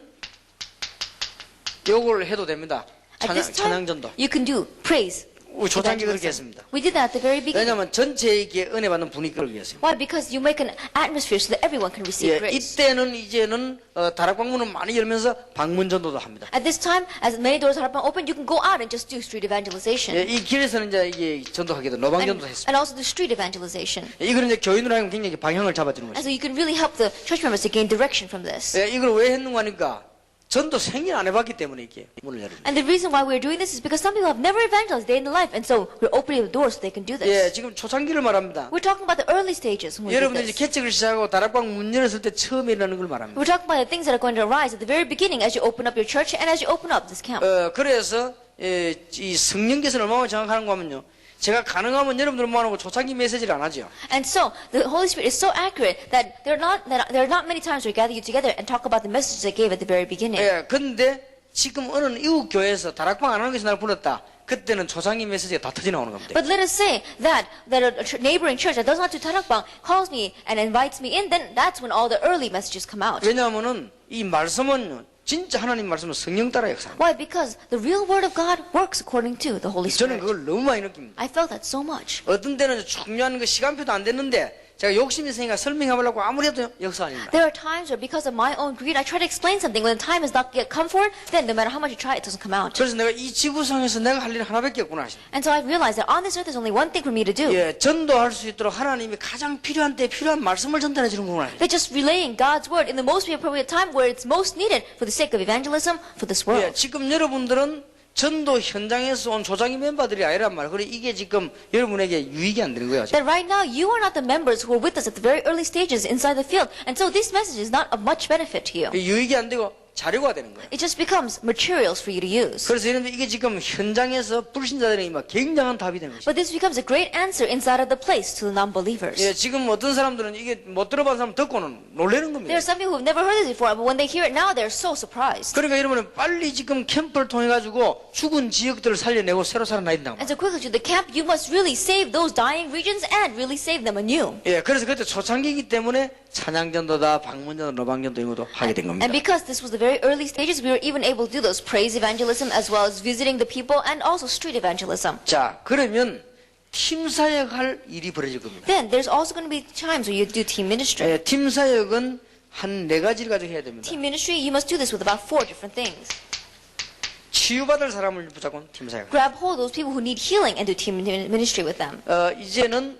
A: 요걸 해도 됩니다.
B: At this time,
A: 찬양전도.
B: you can do praise.
A: 우리 조장기 그렇게
B: evangelism.
A: 했습니다.
B: We did that at the very beginning.
A: 왜냐하면 전체에게 은혜 받는 분위기를 위해서요.
B: Why? Because you make an atmosphere so that everyone can receive
A: 예,
B: grace.
A: 이때는 이제는 다락방문을 많이 열면서 방문전도도 합니다.
B: At this time, as many doors are open, you can go out and just do street evangelization.
A: 예, 이 길에서는 이제 이게 전도하기도 노방전도 했습니다.
B: And also do street evangelization.
A: 이거는 이제 교인으로 하여금 굉장히 방향을 잡아주는
B: And
A: 것이죠.
B: so you can really help the church members to gain direction from this.
A: 예, 이걸 왜 했는가 하니까 전도 생일 안 해봤기 때문에 이렇게 문을 열어요.
B: And the reason why we're doing this is because some people have never evangelized day in their life, and so we're opening the doors so they can do this.
A: 예, 지금 초창기를 말합니다.
B: We're talking about the early stages when we do
A: 여러분들이
B: this.
A: 개척을 시작하고 다락방 문 열었을 때 처음 일어나는 걸 말합니다.
B: We're talking about the things that are going to arise at the very beginning as you open up your church and as you open up this camp.
A: 그래서 이 성령 개선을 얼마나 정확하는가 하면요. 제가 가능하면 여러분들 모아놓고 초창기 메시지를 안 하죠.
B: And so the Holy Spirit is so accurate that there are not many times we gather you together and talk about the message I gave at the very beginning.
A: 예, 근데 지금 어느 이웃 교회에서 다락방 안 하는 것이 나를 불렀다. 그때는 초창기 메시지가 다 터져 나오는 겁니다.
B: But let us say that a neighboring church that does not do tarakbang calls me and invites me in, then that's when all the early messages come out.
A: 왜냐하면은 이 말씀은 진짜 하나님 말씀은 성령 따라 역사합니다.
B: Why? Because the real word of God works according to the Holy
A: 저는
B: Spirit.
A: 그걸 너무 많이 느낍니다.
B: I felt that so much.
A: 어떤 때는 중요한 그 시간표도 안 됐는데 제가 욕심이 있으니까 설명해보려고 아무리 해도 역사 아닙니다.
B: There are times where because of my own greed, I try to explain something. When the time has not yet come for it, then no matter how much you try, it doesn't come out.
A: 그래서 내가 이 지구상에서 내가 할 일이 하나밖에 없구나 하시네.
B: And so I realized that on this earth, there's only one thing for me to do.
A: 예, 전도할 수 있도록 하나님이 가장 필요한 때 필요한 말씀을 전달해 주는구나.
B: They're just relaying God's word in the most appropriate time where it's most needed for the sake of evangelism for this
A: 예,
B: world.
A: 지금 여러분들은 전도 현장에서 온 조장이 멤버들이 아니란 말이에요. 그래 이게 지금 여러분에게 유익이 안 되는 거예요.
B: That right now you are not the members who were with us at the very early stages inside the field. And so this message is not of much benefit to you.
A: 유익이 안 되고 자료가 되는 거예요.
B: It just becomes materials for you to use.
A: 그래서 이런데 이게 지금 현장에서 불신자들에게 막 굉장한 답이 되는 것이죠.
B: But this becomes a great answer inside of the place to the non-believers.
A: 예, 지금 어떤 사람들은 이게 못 들어본 사람 듣고는 놀라는 겁니다.
B: There are some people who've never heard this before, but when they hear it now, they're so surprised.
A: 그러니까 여러분은 빨리 지금 캠프를 통해 가지고 죽은 지역들을 살려내고 새로 살아나야 된다고.
B: And so quickly to the camp, you must really save those dying regions and really save them anew.
A: 예, 그래서 그때 초창기이기 때문에 찬양전도다, 방문전도, 노방전도 이런 것도 하게 된 겁니다.
B: And because this was the very early stages, we were even able to do those praise evangelism as well as visiting the people and also street evangelism.
A: 자, 그러면 팀 사역할 일이 벌어질 겁니다.
B: Then there's also going to be times where you do team ministry.
A: 예, 팀 사역은 한 4가지를 가지고 해야 됩니다.
B: Team ministry, you must do this with about 4 different things.
A: 치유받을 사람을 붙잡고 팀 사역.
B: Grab hold of those people who need healing and do team ministry with them.
A: 이제는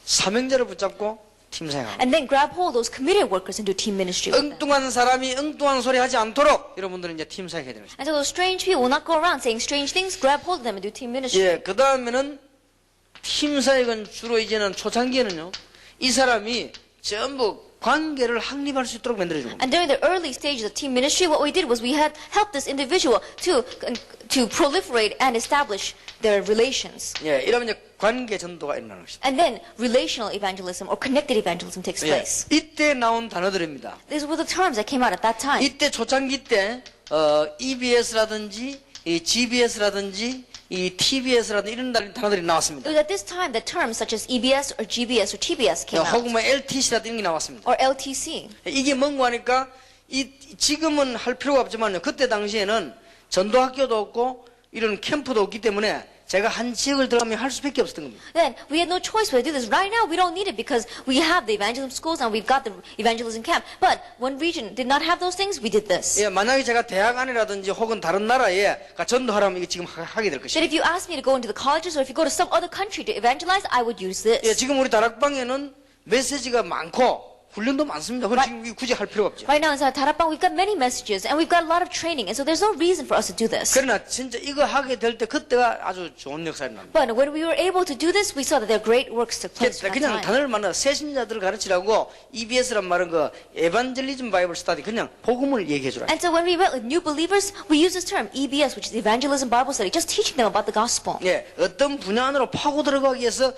A: 사명자를 붙잡고 팀 사역합니다.
B: And then grab hold of those committed workers and do team ministry with them.
A: 엉뚱한 사람이 엉뚱한 소리 하지 않도록 여러분들은 이제 팀 사역해야 되는 것입니다.
B: And so those strange people will not go around saying strange things, grab hold of them and do team ministry.
A: 예, 그 다음에는 팀 사역은 주로 이제는 초창기에는요, 이 사람이 전부 관계를 확립할 수 있도록 만들어주는 겁니다.
B: And during the early stages of team ministry, what we did was we had helped this individual to proliferate and establish their relations.
A: 예, 이러면 이제 관계 전도가 일어나는 것입니다.
B: And then relational evangelism or connected evangelism takes
A: 예,
B: place.
A: 이때 나온 단어들입니다.
B: These were the terms that came out at that time.
A: 이때 초창기 때 EBS라든지 이 GBS라든지 이 TBS라든지 이런 단어들이
B: It
A: 나왔습니다.
B: was at this time that terms such as EBS or GBS or TBS came out,
A: 혹은 뭐 LTC라든지 이런 게 나왔습니다.
B: or LTC.
A: 이게 뭔가 하니까 지금은 할 필요가 없지만요. 그때 당시에는 전도학교도 없고 이런 캠프도 없기 때문에 제가 한 지역을 들어가면 할 수밖에 없었던 겁니다.
B: Then we had no choice but to do this. Right now we don't need it because we have the evangelism schools and we've got the evangelism camp. But one region did not have those things, we did this.
A: 예, 만약에 제가 대학 안이라든지 혹은 다른 나라에 전도하라면 이게 지금 하게 될
B: That
A: 것입니다.
B: if you ask me to go into the colleges or if you go to some other country to evangelize, I would use
A: 예,
B: this.
A: 지금 우리 다락방에는 메시지가 많고 훈련도 많습니다. 그럼 지금 굳이 할 필요가 없죠.
B: Right now inside Tarapang, we've got many messages and we've got a lot of training. And so there's no reason for us to do this.
A: 그러나 진짜 이거 하게 될 때 그때가 아주 좋은 역사를 납니다.
B: But when we were able to do this, we saw that their great works took place at that
A: 그냥
B: time.
A: 단어를 만나 새신자들을 가르치라고 EBS란 말은 그 에반젤리즘 바이블 스터디 그냥 복음을 얘기해 주라.
B: And so when we met with new believers, we use this term, EBS, which is Evangelism Bible Study, just teaching them about the gospel.
A: 예, 어떤 분야 안으로 파고 들어가기 위해서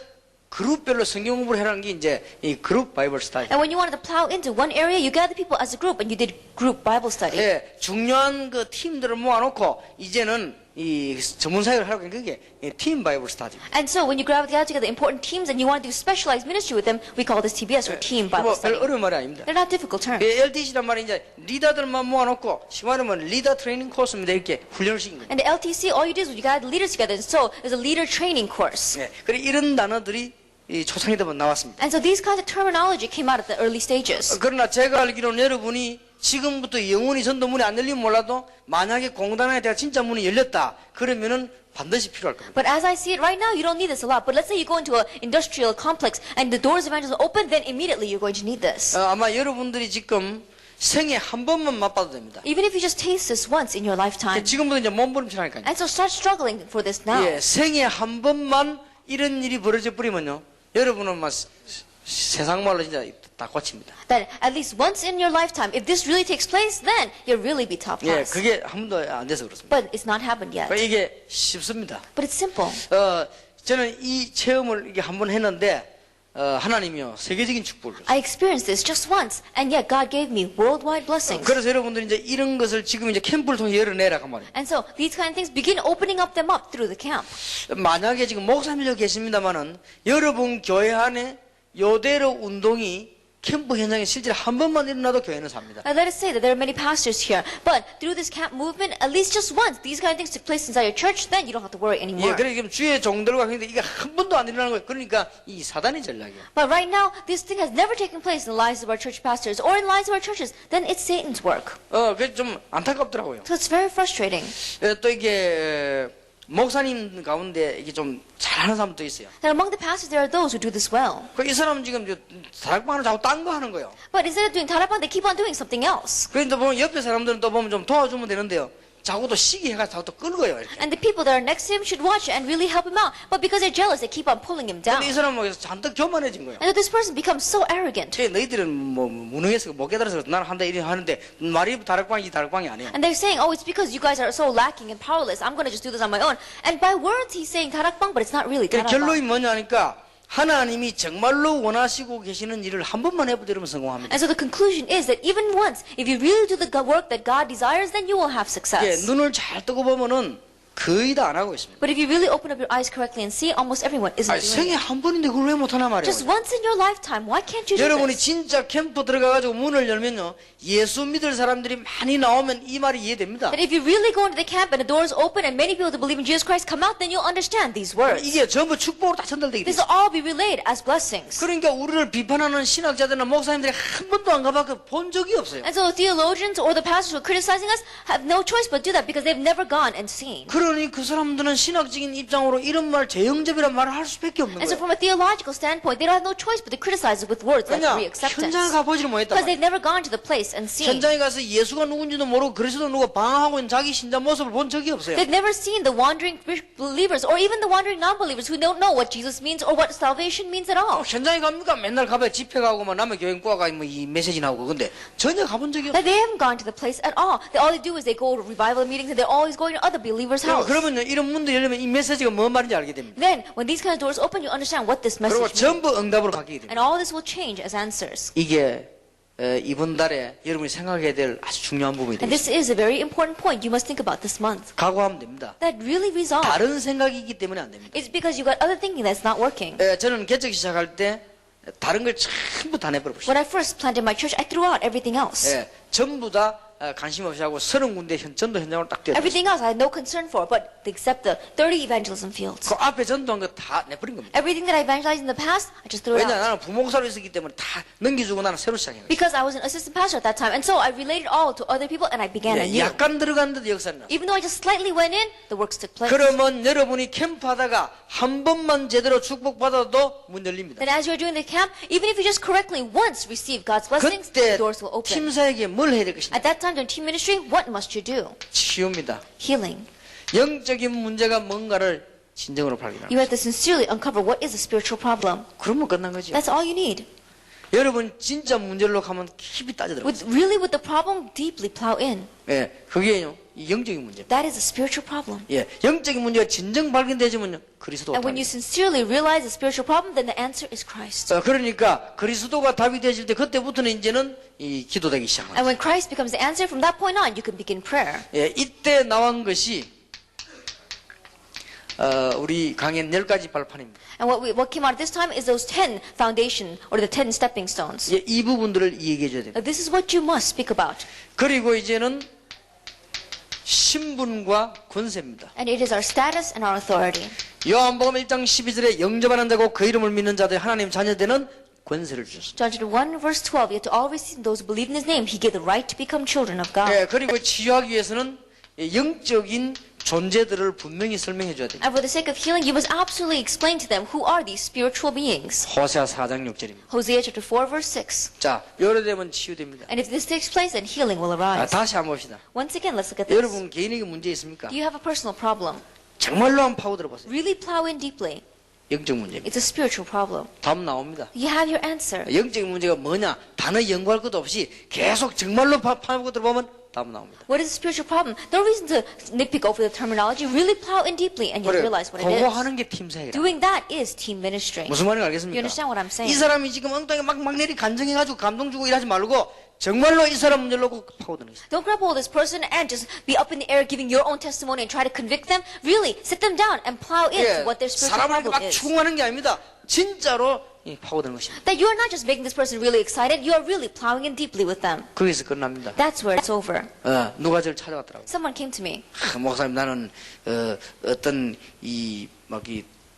A: 그룹별로 성경 공부를 해라는 게 이제 이 그룹 바이블 스터디.
B: And when you wanted to plow into one area, you gathered people as a group and you did group Bible study.
A: 예, 중요한 그 팀들을 모아놓고 이제는 이 전문 사역을 하라고 하는 그게 팀 바이블 스터디.
B: And so when you gather together important teams and you want to do specialized ministry with them, we call this TBS or team Bible
A: 별
B: study.
A: 어려운 말이 아닙니다.
B: They're not difficult terms.
A: 예, LTC란 말이 이제 리더들만 모아놓고 말하면 리더 트레이닝 코스입니다. 이렇게 훈련을 시킨 거예요.
B: And the LTC, all you do is you gather leaders together. And so there's a leader training course.
A: 예, 그래 이런 단어들이 이 초창기 때부터 나왔습니다.
B: And so these kinds of terminology came out at the early stages.
A: 그러나 제가 알기로는 여러분이 지금부터 영원히 전도 문이 안 열리면 몰라도 만약에 공단에 대한 진짜 문이 열렸다 그러면은 반드시 필요할 겁니다.
B: But as I see it right now, you don't need this a lot. But let's say you go into an industrial complex and the doors of evangelism open, then immediately you're going to need this.
A: 아마 여러분들이 지금 생에 한 번만 맛봐도 됩니다.
B: Even if you just taste this once in your lifetime.
A: 지금부터 이제 몸부림치라니까요.
B: And so start struggling for this now.
A: 예, 생에 한 번만 이런 일이 벌어져 버리면요. 여러분은 막 세상 말로 진짜 다 꽂힙니다.
B: That at least once in your lifetime, if this really takes place, then you'll really be top
A: 예,
B: class.
A: 그게 한 번도 안 돼서 그렇습니다.
B: But it's not happened yet.
A: 이게 쉽습니다.
B: But it's simple.
A: 저는 이 체험을 이게 한 번 했는데 하나님이요 세계적인 축복을 줬어요.
B: I experienced this just once, and yet God gave me worldwide blessings.
A: 그래서 여러분들이 이제 이런 것을 지금 이제 캠프를 통해 열어내라고 말이에요.
B: And so these kind of things begin opening up them up through the camp.
A: 만약에 지금 목사님이 여기 계십니다만은 여러분 교회 안에 요대로 운동이 캠프 현장에 실제로 한 번만 일어나도 교회는 삽니다.
B: Now let us say that there are many pastors here, but through this camp movement, at least just once, these kind of things took place inside your church, then you don't have to worry
A: 예,
B: anymore.
A: 그래 지금 주의 종들과 했는데 이게 한 번도 안 일어나는 거예요. 그러니까 이 사단의 전략이에요.
B: But right now, this thing has never taken place in the lives of our church pastors or in the lives of our churches, then it's Satan's work.
A: 그게 좀 안타깝더라고요.
B: So it's very frustrating.
A: 또 이게 목사님 가운데 이게 좀 잘하는 사람도 있어요.
B: That among the pastors, there are those who do this well.
A: 이 사람은 지금 다락방을 자꾸 딴 거 하는 거예요.
B: But instead of doing tarapang, they keep on doing something else.
A: 그런데 보면 옆에 사람들은 또 보면 좀 도와주면 되는데요. 자고도 시기해가 자고 또 끌어요. 이렇게.
B: And the people that are next to him should watch and really help him out. But because they're jealous, they keep on pulling him down.
A: 근데 이 사람은 여기서 잔뜩 교만해진 거예요.
B: And so this person becomes so arrogant.
A: 너희들은 뭐 무능해서 못 깨달아서 나는 한다 이래 하는데 말이 다락방이 다락방이 아니에요.
B: And they're saying, oh, it's because you guys are so lacking and powerless. I'm going to just do this on my own. And by words, he's saying tarakbang, but it's not really
A: 그
B: tarakbang.
A: 결론이 뭐냐니까 하나님이 정말로 원하시고 계시는 일을 한 번만 해보려면 성공합니다.
B: And so the conclusion is that even once, if you really do the work that God desires, then you will have
A: 예,
B: success.
A: 눈을 잘 뜨고 보면은 거의 다 안 하고 있습니다.
B: But if you really open up your eyes correctly and see, almost everyone isn't
A: 아니,
B: doing
A: 생애
B: it.
A: 한 번인데 그걸 왜 못하나 말이에요.
B: Just once in your lifetime, why can't you do
A: 여러분이
B: this?
A: 진짜 캠프 들어가가지고 문을 열면요 예수 믿을 사람들이 많이 나오면 이 말이 이해됩니다.
B: That if you really go into the camp and the doors open and many people to believe in Jesus Christ come out, then you'll understand these words.
A: 이게 전부 축복으로 다 전달되게
B: This
A: 돼요.
B: will all be relayed as blessings.
A: 그러니까 우리를 비판하는 신학자들이나 목사님들이 한 번도 안 가봐서 본 적이 없어요.
B: And so the theologians or the pastors who are criticizing us have no choice but do that because they've never gone and seen.
A: 그러니 그 사람들은 신학적인 입장으로 이런 말 제형접이란 말을 할 수밖에 없는
B: And so
A: 거예요.
B: from a theological standpoint, they don't have no choice but to criticize it with words like
A: 왜냐?
B: reacceptance.
A: 현장에 가보지를 못했단
B: Because
A: 말이에요.
B: they've never gone to the place and seen.
A: 현장에 가서 예수가 누군지도 모르고 그리스도 누구 방황하고 있는 자기 신자 모습을 본 적이 없어요.
B: They've never seen the wandering believers or even the wandering non-believers who don't know what Jesus means or what salvation means at all.
A: 현장에 갑니까? 맨날 가봐야 집회 가고 뭐 남의 교회 꼬아가 뭐이 메시지 나오고 근데 전혀 가본 적이 없어요.
B: That they haven't gone to the place at all. All they do is they go to revival meetings and they're always going to other believers' house.
A: 그러면 이런 문도 열리면 이 메시지가 뭔 말인지 알게 됩니다.
B: Then, when these kind of doors open, you understand what this
A: 그리고
B: message means.
A: 전부 응답으로 바뀌게 됩니다.
B: And all this will change as answers.
A: 이게 이번 달에 여러분이 생각해야 될 아주 중요한 부분이
B: And
A: 되겠습니다.
B: this is a very important point you must think about this month.
A: 각오하면 됩니다.
B: That really resolve.
A: 다른 생각이기 때문에 안 됩니다.
B: It's because you got other thinking that's not working.
A: 저는 개척 시작할 때 다른 걸 전부 다 내버려
B: When I first planted my church, I threw out everything else.
A: 전부 다 관심 없이 하고 30군데 전도 현장으로 딱 뛰어들었어요.
B: Everything else I had no concern for, but except the 30 evangelism fields.
A: 그 앞에 전도한 거 다 내버린 겁니다.
B: Everything that I evangelized in the past, I just threw it
A: 왜냐
B: out.
A: 나는 부목사로 있었기 때문에 다 넘겨주고 나는 새로 시작해요.
B: Because I was an assistant pastor at that time, and so I related all to other people and I began anew.
A: 약간 들어갔는데도 역사는 나.
B: Even though I just slightly went in, the works took place.
A: 그러면 여러분이 캠프하다가 한 번만 제대로 축복받아도 문 열립니다.
B: Then as you're doing the camp, even if you just correctly once receive God's blessings,
A: 그때
B: the doors will open.
A: 팀사에게 뭘 해야 될 것인가?
B: At that time, during team ministry, what must you do?
A: 치유입니다.
B: Healing.
A: 영적인 문제가 뭔가를 진정으로
B: You
A: 발견합니다.
B: have to sincerely uncover what is a spiritual problem.
A: 그러면 끝난 거죠.
B: That's all you need.
A: 여러분 진짜 문제로 가면 깊이 따져들어요.
B: Really with the problem, deeply plow in.
A: 그게요. 이 영적인 문제.
B: That is a spiritual problem.
A: 영적인 문제가 진정 발견되지면요. 그리스도가
B: And when you
A: 답이.
B: sincerely realize the spiritual problem, then the answer is Christ.
A: 그러니까 그리스도가 답이 되실 때 그때부터는 이제는 이 기도되기 시작합니다.
B: And when Christ becomes the answer, from that point on, you can begin prayer.
A: 이때 나온 것이 우리 강연 10가지 발판입니다.
B: And what came out this time is those 10 foundation or the 10 stepping stones.
A: 이 부분들을 얘기해 줘야 됩니다.
B: Now, this is what you must speak about.
A: 그리고 이제는 신분과 권세입니다.
B: And it is our status and our authority.
A: 요한복음 1장 12절에 영접하는 자고 그 이름을 믿는 자들 하나님 자녀되는 권세를 주셨습니다.
B: John chapter 1 verse 12, yet to all receive those who believe in his name, he gave the right to become children of God.
A: 그리고 치유하기 위해서는 영적인 존재들을 분명히 설명해 줘야 됩니다.
B: And for the sake of healing, you must absolutely explain to them who are these spiritual beings.
A: 호세아 4장 6절입니다.
B: Hosea chapter 4 verse 6.
A: 자, 요래 되면 치유됩니다.
B: And if this takes place, then healing will arise.
A: 다시 한번 봅시다.
B: Once again, let's look at this.
A: 여러분 개인에게 문제 있습니까?
B: Do you have a personal problem?
A: 정말로 한번 파고들어 보세요.
B: Really plow in deeply.
A: 영적 문제입니다.
B: It's a spiritual problem.
A: 답 나옵니다.
B: You have your answer.
A: 영적인 문제가 뭐냐? 단어 연구할 것도 없이 계속 정말로 파고들어 보면 답 나옵니다.
B: What is a spiritual problem? No reason to nitpick over the terminology. Really plow in deeply and you'll realize what it
A: 그거
B: is.
A: 하는 게 팀사이라.
B: Doing that is team ministry.
A: 무슨 말인지
B: You
A: 알겠습니까?
B: understand what I'm saying?
A: 이 사람이 지금 엉덩이 막 내리 간증해가지고 감동 주고 일하지 말고 정말로 이 사람 문제를 놓고 파고드는 거예요.
B: Don't grab hold of this person and just be up in the air giving your own testimony and try to convict them. Really, sit them down and plow into what their spiritual
A: 사람을
B: problem
A: 막
B: is.
A: 추궁하는 게 아닙니다. 진짜로 파고드는 것입니다.
B: That you are not just making this person really excited, you are really plowing in deeply with them.
A: 거기서 끝납니다.
B: That's where it's over.
A: 누가 저를 찾아왔더라고요.
B: Someone came to me.
A: 목사님 나는 어떤 이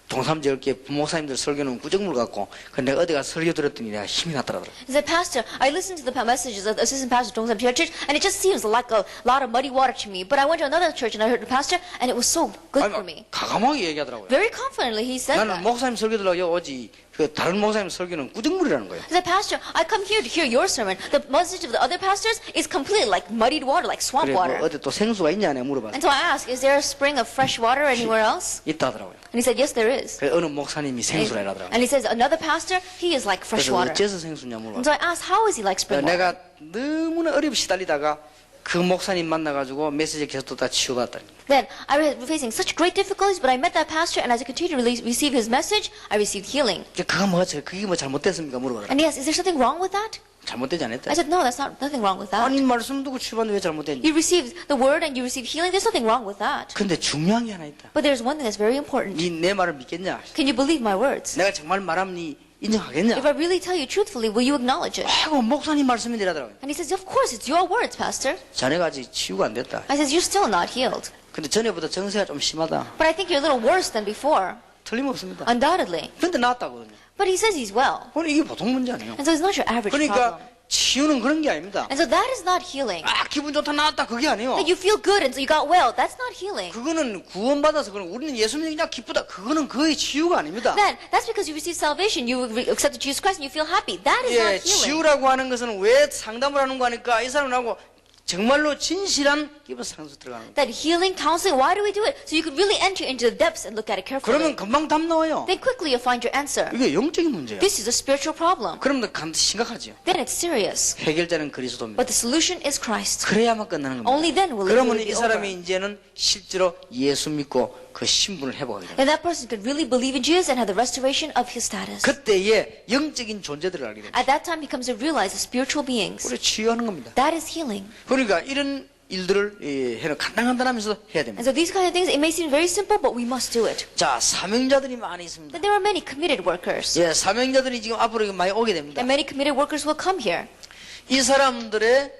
A: 동삼지역계 부목사님들 설교는 구정물 같고 근데 내가 어디 가서 설교 들었더니 내가 힘이 났더라고요.
B: He said, Pastor, I listened to the messages of the assistant pastor of Dongsan Church, and it just seems like a lot of muddy water to me. But I went to another church and I heard the pastor, and it was so good for me.
A: 가감하게 얘기하더라고요.
B: Very confidently, he said
A: 나는
B: that.
A: 목사님 설교 들으려고 오지 그 다른 목사님 설교는 꾸정물이라는 거예요.
B: He said, Pastor, I come here to hear your sermon. The message of the other pastors is completely like muddied water, like swamp
A: 그래 뭐
B: water.
A: 어디 또 생수가 있냐 내가 물어봤어요.
B: And so I asked, is there a spring of fresh water anywhere else?
A: 있다 하더라고요.
B: And he said, yes, there is.
A: 그 어느 목사님이 생수라 이러더라고요.
B: And he says, another pastor, he is like fresh
A: 그래서
B: water.
A: 어째서 생수냐
B: And
A: 물어봤어요.
B: so I asked, how is he like spring water?
A: 내가 너무나 어렵게 시달리다가 그 목사님 만나가지고 메시지 계속 듣다 치유받았다.
B: Then I was facing such great difficulties, but I met that pastor, and as I continued to receive his message, I received healing.
A: 그게 뭐 잘못됐습니까 물어보더라고요.
B: And he asked, is there something wrong with that?
A: 잘못되지 않았다.
B: I said, no, that's nothing wrong with that.
A: 아니 말씀 듣고 치유받는데 왜 잘못됐냐.
B: You received the word and you received healing. There's nothing wrong with that.
A: 근데 중요한 게 하나 있다.
B: But there's one thing that's very important.
A: 니 내 말을 믿겠냐?
B: Can you believe my words?
A: 내가 정말 말하면 니 인정하겠냐?
B: If I really tell you truthfully, will you acknowledge it?
A: 아이고 목사님 말씀인데 이러더라고요.
B: And he says, of course, it's your words, Pastor.
A: 자네가 아직 치유가 안 됐다.
B: I says, you're still not healed.
A: 근데 전에보다 정세가 좀 심하다.
B: But I think you're a little worse than before.
A: 틀림없습니다.
B: Undoubtedly.
A: 근데 나았다거든요.
B: But he says he's well.
A: 그럼 이게 보통 문제 아니에요.
B: And so it's not your average
A: 그러니까
B: problem.
A: 치유는 그런 게 아닙니다.
B: And so that is not healing.
A: 아 기분 좋다 나았다 그게 아니에요.
B: That you feel good and so you got well. That's not healing.
A: 그거는 구원받아서 그런 우리는 예수 믿으니까 기쁘다. 그거는 거의 치유가 아닙니다.
B: Then, that's because you receive salvation. You accepted Jesus Christ and you feel happy. That is
A: 예,
B: not healing.
A: 치유라고 하는 것은 왜 상담을 하는 거 하니까 이 사람하고 정말로 진실한 기분 상수 들어가는 거예요.
B: That healing, counseling, why do we do it? So you could really enter into the depths and look at it carefully.
A: 그러면 금방 답 나와요.
B: Then quickly you'll find your answer.
A: 이게 영적인 문제예요.
B: This is a spiritual problem.
A: 그러면 심각하죠.
B: Then it's serious.
A: 해결자는 그리스도입니다.
B: But the solution is Christ.
A: 그래야만 끝나는 겁니다.
B: Only then will it
A: 그러면
B: really
A: 이
B: be
A: 사람이
B: over.
A: 이제는 실제로 예수 믿고 그 신분을 회복하게 됩니다.
B: And that person could really believe in Jesus and have the restoration of his status.
A: 그때에 영적인 존재들을 알게 됩니다.
B: At that time he comes to realize the spiritual beings.
A: 우리 치유하는 겁니다.
B: That is healing.
A: 그러니까 이런 일들을 해는 간단하면서 해야
B: And
A: 됩니다.
B: so these kind of things, it may seem very simple, but we must do it.
A: 자, 사명자들이 많이 있습니다.
B: But there are many committed workers.
A: 예, 사명자들이 지금 앞으로 많이 오게 됩니다.
B: And many committed workers will come here.
A: 이 사람들의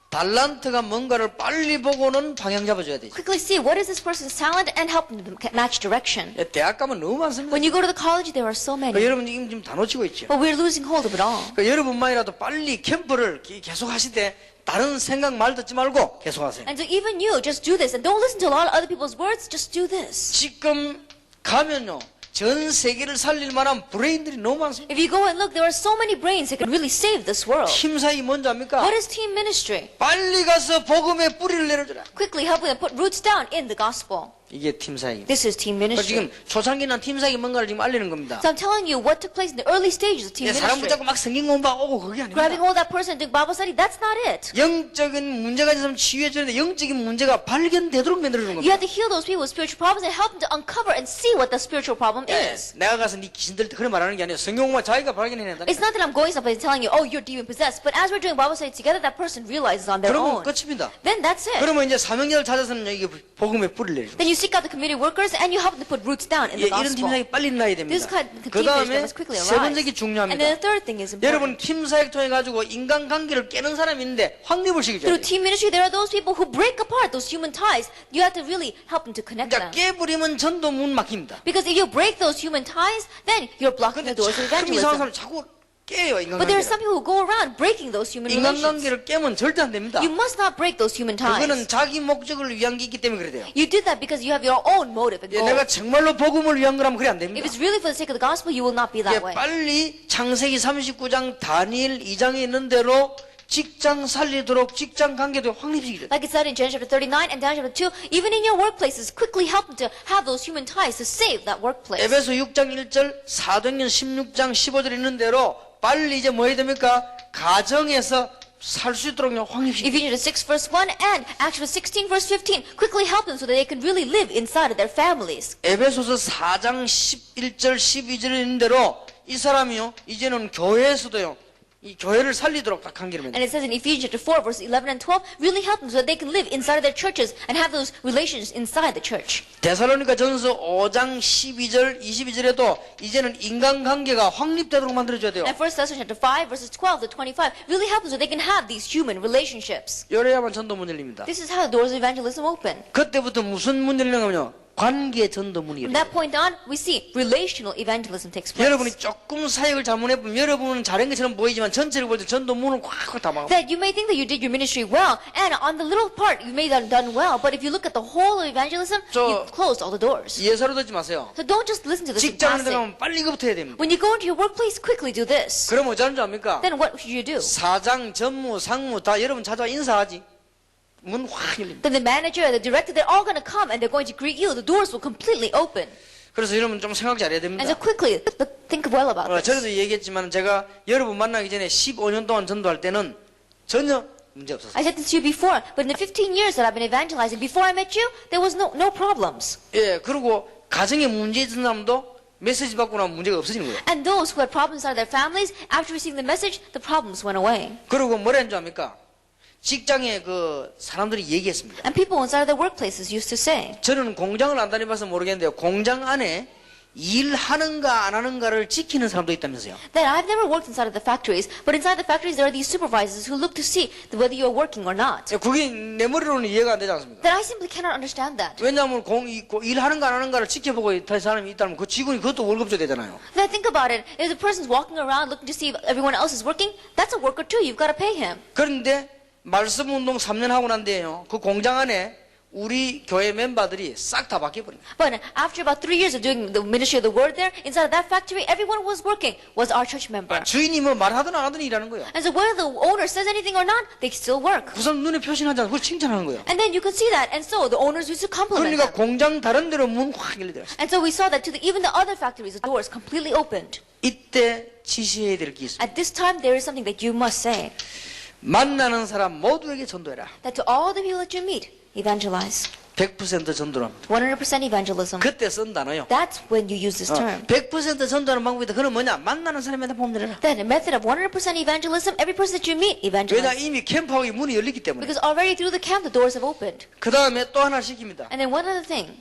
A: 달란트가 뭔가를 빨리 보고는 방향 잡아줘야 되죠.
B: Quickly see what is this person's talent and help them to match direction.
A: 예, 대학 가면 너무 많습니다.
B: When you go to the college, there are so
A: 그
B: many.
A: 여러분 지금 다 놓치고 있죠.
B: But we're losing hold of it all.
A: 그 여러분만이라도 빨리 캠프를 계속 하실 때 다른 생각 말 듣지 말고 계속 하세요.
B: And so even you, just do this. And don't listen to a lot of other people's words, just do this.
A: 지금 가면요. 전 세계를 살릴 만한 브레인들이 너무 많습니다.
B: If you go and look, there are so many brains that can really save this world.
A: 팀 사역이 뭔지 압니까?
B: What is team ministry?
A: 빨리 가서 복음의 뿌리를 내려줘라.
B: Quickly helping them put roots down in the gospel.
A: 이게 팀 사역입니다.
B: This is team
A: 그러니까
B: ministry.
A: 지금 초창기는 팀 사역이 뭔가를 지금 알리는 겁니다.
B: So I'm telling you what took place in the early stages of team
A: 예, 사람
B: ministry.
A: 붙잡고 막 성경 공부하고 오고 그게
B: Grabbing
A: 아닙니다.
B: hold of that person and doing Bible study, that's not it.
A: 영적인 문제가 있으면 치유해주는데 영적인 문제가 발견되도록 만들어주는
B: You have
A: 겁니다.
B: to heal those people with spiritual problems and help them to uncover and see what the spiritual problem
A: 예,
B: is.
A: 내가 가서 네 귀신 들때 그런 말하는 게 아니에요. 성경 공부 자기가 발견해낸다.
B: It's not that I'm going someplace and telling you, oh, you're demon possessed. But as we're doing Bible study together, that person realizes on their
A: 그러면
B: own.
A: 끝입니다.
B: Then that's it.
A: 그러면 이제 사명자를 찾아서는 이게 복음의 뿌리를 내려줘.
B: Then you seek out the community workers and you help them to put roots down in
A: 예,
B: the
A: 이런 팀
B: gospel.
A: 사역이 빨리 일어나야 됩니다.
B: This kind of
A: 그
B: team ministry
A: 다음에
B: must quickly
A: 세 번째 게
B: arise. And
A: 중요합니다.
B: then the third thing is important.
A: 여러분 팀 사역 통해 가지고 인간관계를 깨는 사람이 있는데 확립을 시켜줘야
B: Through
A: 돼요.
B: team ministry, there are those people who break apart those human ties. You have to really help them to connect
A: 그러니까
B: them.
A: 깨버리면 전도 문 막힙니다.
B: Because if you break those human ties, then you're blocking
A: 근데
B: the doors of
A: 참 이상한
B: evangelism.
A: 사람 자꾸 깨요
B: But there are some
A: 인간관계를.
B: people who go around breaking those human relations.
A: 인간관계를 깨면 절대 안 됩니다.
B: You must not break those human
A: 그거는
B: ties.
A: 자기 목적을 위한 게 있기 때문에 그래 돼요.
B: You did that because you have your own motive and
A: 예,
B: goal.
A: 내가 정말로 복음을 위한 거라면 그래 안
B: If
A: 됩니다.
B: it's really for the sake of the gospel, you will not be
A: 예,
B: that way.
A: 빨리 창세기 39장 다니엘 2장에 있는 대로 직장 살리도록 직장 관계도 확립시키죠.
B: Like it said in Genesis chapter 39 and Daniel chapter 2, even in your workplaces, quickly help them to have those human ties to save that workplace.
A: 에베소 6장 1절, 사도행전 16장 15절 있는 대로 빨리 이제 뭐 해야 됩니까? 가정에서 살 수 있도록 확립시키죠.
B: Ephesians 6 verse 1 and Acts 16 verse 15, quickly help them so that they can really live inside of their families.
A: 에베소서 4장 11절 12절에 있는 대로 이 사람이요 이제는 교회에서도요 이 교회를 살리도록 딱 관계를 맺는.
B: And it says in Ephesians chapter 4 verse 11 and 12, really help them so that they can live inside of their churches and have those relations inside the church.
A: 데살로니가 전서 5장 12절 22절에도 이제는 인간관계가 확립되도록 만들어줘야 돼요.
B: And 1 Thessalonians chapter 5 verses 12 to 25, really help them so they can have these human relationships.
A: 이래야만 전도 문 열립니다.
B: This is how the doors of evangelism open.
A: 그때부터 무슨 문 열리냐면요 관계 전도문이
B: From
A: 열려요.
B: that point on, we see relational evangelism takes place.
A: 여러분이 조금 사역을 잘못해보면 여러분은 잘한 것처럼 보이지만 전체를 볼 때 전도문을 꽉꽉 다 막아.
B: That you may think that you did your ministry well, and on the little part you may have done well, but if you look at the whole of evangelism,
A: 저-
B: you've closed all the doors.
A: 예사로 듣지 마세요.
B: So don't just listen to this in
A: 직장에
B: passing.
A: 들어가면 빨리 이거부터 해야 됩니다.
B: When you go into your workplace, quickly do this.
A: 그럼 어쩌는 줄 압니까?
B: Then what should you do?
A: 사장, 전무, 상무 다 여러분 찾아와 인사하지. 문 확 열립니다.
B: Then the manager, the director, they're all going to come and they're going to greet you. The doors will completely open.
A: 그래서 여러분 좀 생각 잘해야
B: And so
A: 됩니다.
B: quickly, think well about this.
A: 저도 얘기했지만 제가 여러분 만나기 전에 15년 동안 전도할 때는 전혀 문제 없었어요.
B: I said this to you before, but in the 15 years that I've been evangelizing, before I met you, there was no problems.
A: 예, 그리고 가정에 문제 있는 사람도 메시지 받고 나면 문제가 없어지는 거예요.
B: And those who had problems inside their families, after receiving the message, the problems went away.
A: 그리고 뭐라 했는 줄 압니까? 직장에 그 사람들이 얘기했습니다.
B: And people inside of their workplaces used to say,
A: 저는 공장을 안 다녀봐서 모르겠는데요. 공장 안에 일하는가 안 하는가를 지키는 사람도 있다면서요.
B: that I've never worked inside of the factories, but inside the factories there are these supervisors who look to see whether you're working or not.
A: 예, 그게 내 머리로는 이해가 안 되지 않습니까?
B: That I simply cannot understand that.
A: 왜냐하면 일하는가 안 하는가를 지켜보고 있는 사람이 있다면 그 직원이 그것도 월급 줘야 되잖아요.
B: Then think about it. If the person's walking around looking to see if everyone else is working, that's a worker too. You've got to pay him.
A: 그런데 말씀 운동 3년 하고 난 뒤에요. 그 공장 안에 우리 교회 멤버들이 싹 다 바뀌어버립니다.
B: But after about 3 years of doing the ministry of the word there, inside of that factory, everyone who was working was our church member.
A: 주인이 뭐 말하든 안 하든 일하는 거예요.
B: And so whether the owner says anything or not, they still work.
A: 우선 눈에 표시하잖아요. 그걸 칭찬하는 거예요.
B: And then you can see that. And so the owners used to compliment
A: 그러니까
B: them.
A: 공장 다른 데로 문 확 열리더라고요.
B: And so we saw that to even the other factories, the doors completely opened.
A: 이때 지시해야 될 게 있습니다.
B: At this time, there is something that you must say.
A: 만나는 사람 모두에게 전도해라.
B: That to all the people that you meet, evangelize.
A: 100% 전도를 합니다.
B: 100% evangelism.
A: 그때 쓴 단어요.
B: That's when you use this term.
A: 100% 전도하는 방법이다. 그건 뭐냐? 만나는 사람한테 보면 되라.
B: Then a method of 100% evangelism, every person that you meet,
A: 왜냐?
B: evangelize.
A: 이미 캠프하기 문이 열리기 때문에.
B: Because already through the camp, the doors have opened.
A: 그 다음에 또 하나 시킵니다.
B: And then one other thing,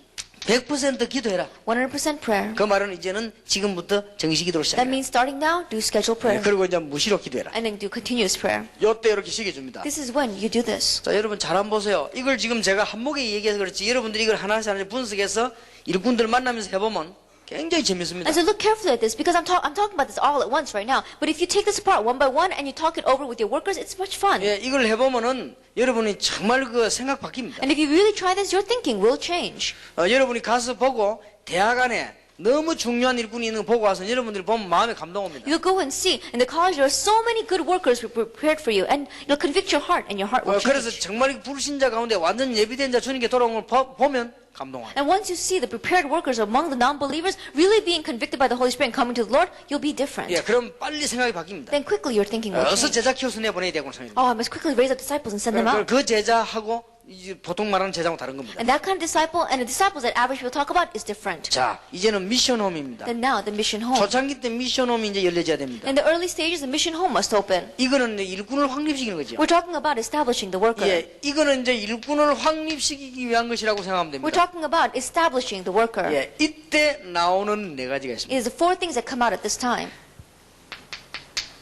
A: 100% 기도해라.
B: 100% prayer.
A: 그 말은 이제는 지금부터 정식 기도를
B: That
A: 시작해라.
B: means starting now, do scheduled prayer.
A: 그리고 이제 무시로 기도해라.
B: And then do continuous prayer.
A: 요때 이렇게 시켜줍니다.
B: This is when you do this.
A: 자, 여러분 잘 한번 보세요. 이걸 지금 제가 한목에 얘기해서 그렇지 여러분들이 이걸 하나씩 하나씩 분석해서 일꾼들 만나면서 해보면 굉장히 재밌습니다.
B: And so look carefully at this because I'm talking about this all at once right now. But if you take this apart one by one and you talk it over with your workers, it's much fun.
A: 예, 이걸 해보면은 여러분이 정말 그 생각 바뀝니다.
B: And if you really try this, your thinking will change.
A: 여러분이 가서 보고 대학 안에 너무 중요한 일꾼이 있는 거 보고 와서 여러분들이 보면 마음에 감동 옵니다.
B: You'll go and see in the college there are so many good workers prepared for you, and it'll convict your heart, and your heart will
A: 그래서
B: change.
A: 정말 불신자 가운데 완전 예비된 자 주님께 돌아온 걸 보면 감동하요.
B: And once you see the prepared workers among the non-believers really being convicted by the Holy Spirit and coming to the Lord, you'll be different.
A: 예, 그럼 빨리 생각이 바뀝니다.
B: Then quickly your thinking will
A: 어서
B: change.
A: 제자 키워서 내보내야 되고 생각합니다.
B: Oh, I must quickly raise up disciples and send them out.
A: 그 제자하고 이제 보통 말하는 제자하고 다른 겁니다.
B: And that kind of disciple and the disciples that average people talk about is different.
A: 자, 이제는 미션홈입니다.
B: Then now the mission home.
A: 초창기 때 미션홈이 이제 열려져야 됩니다.
B: In the early stages, the mission home must open.
A: 이거는 일꾼을 확립시키는 거죠.
B: We're talking about establishing the worker.
A: 예, 이거는 이제 일꾼을 확립시키기 위한 것이라고 생각하면
B: We're
A: 됩니다.
B: talking about establishing the worker.
A: 예, 이때 나오는 네 가지가
B: It
A: 있습니다.
B: is the four things that come out at this time.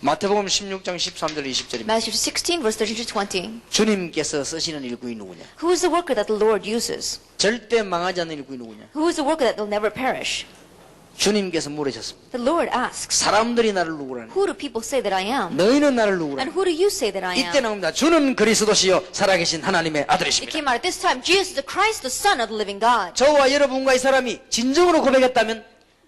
A: 마태복음 16장 13절 20절입니다.
B: Matthew 16, verse 13 to 20.
A: 주님께서 쓰시는 일꾼이 누구냐?
B: Who is the worker that the Lord uses?
A: 절대 망하지 않는 일꾼이 누구냐?
B: Who is the worker that will never perish?
A: 주님께서 물으셨습니다.
B: The Lord asks,
A: 사람들이 나를 누구라니?
B: who do people say that I am?
A: 너희는 나를
B: And
A: 누구라니?
B: who do you say that I
A: 이때
B: am?
A: 나옵니다. 주는 그리스도시요 살아계신 하나님의
B: It
A: 아들이십니다.
B: came out at this time. Jesus is the Christ, the Son of the living God.
A: 저와 여러분과 이 사람이 진정으로 고백했다면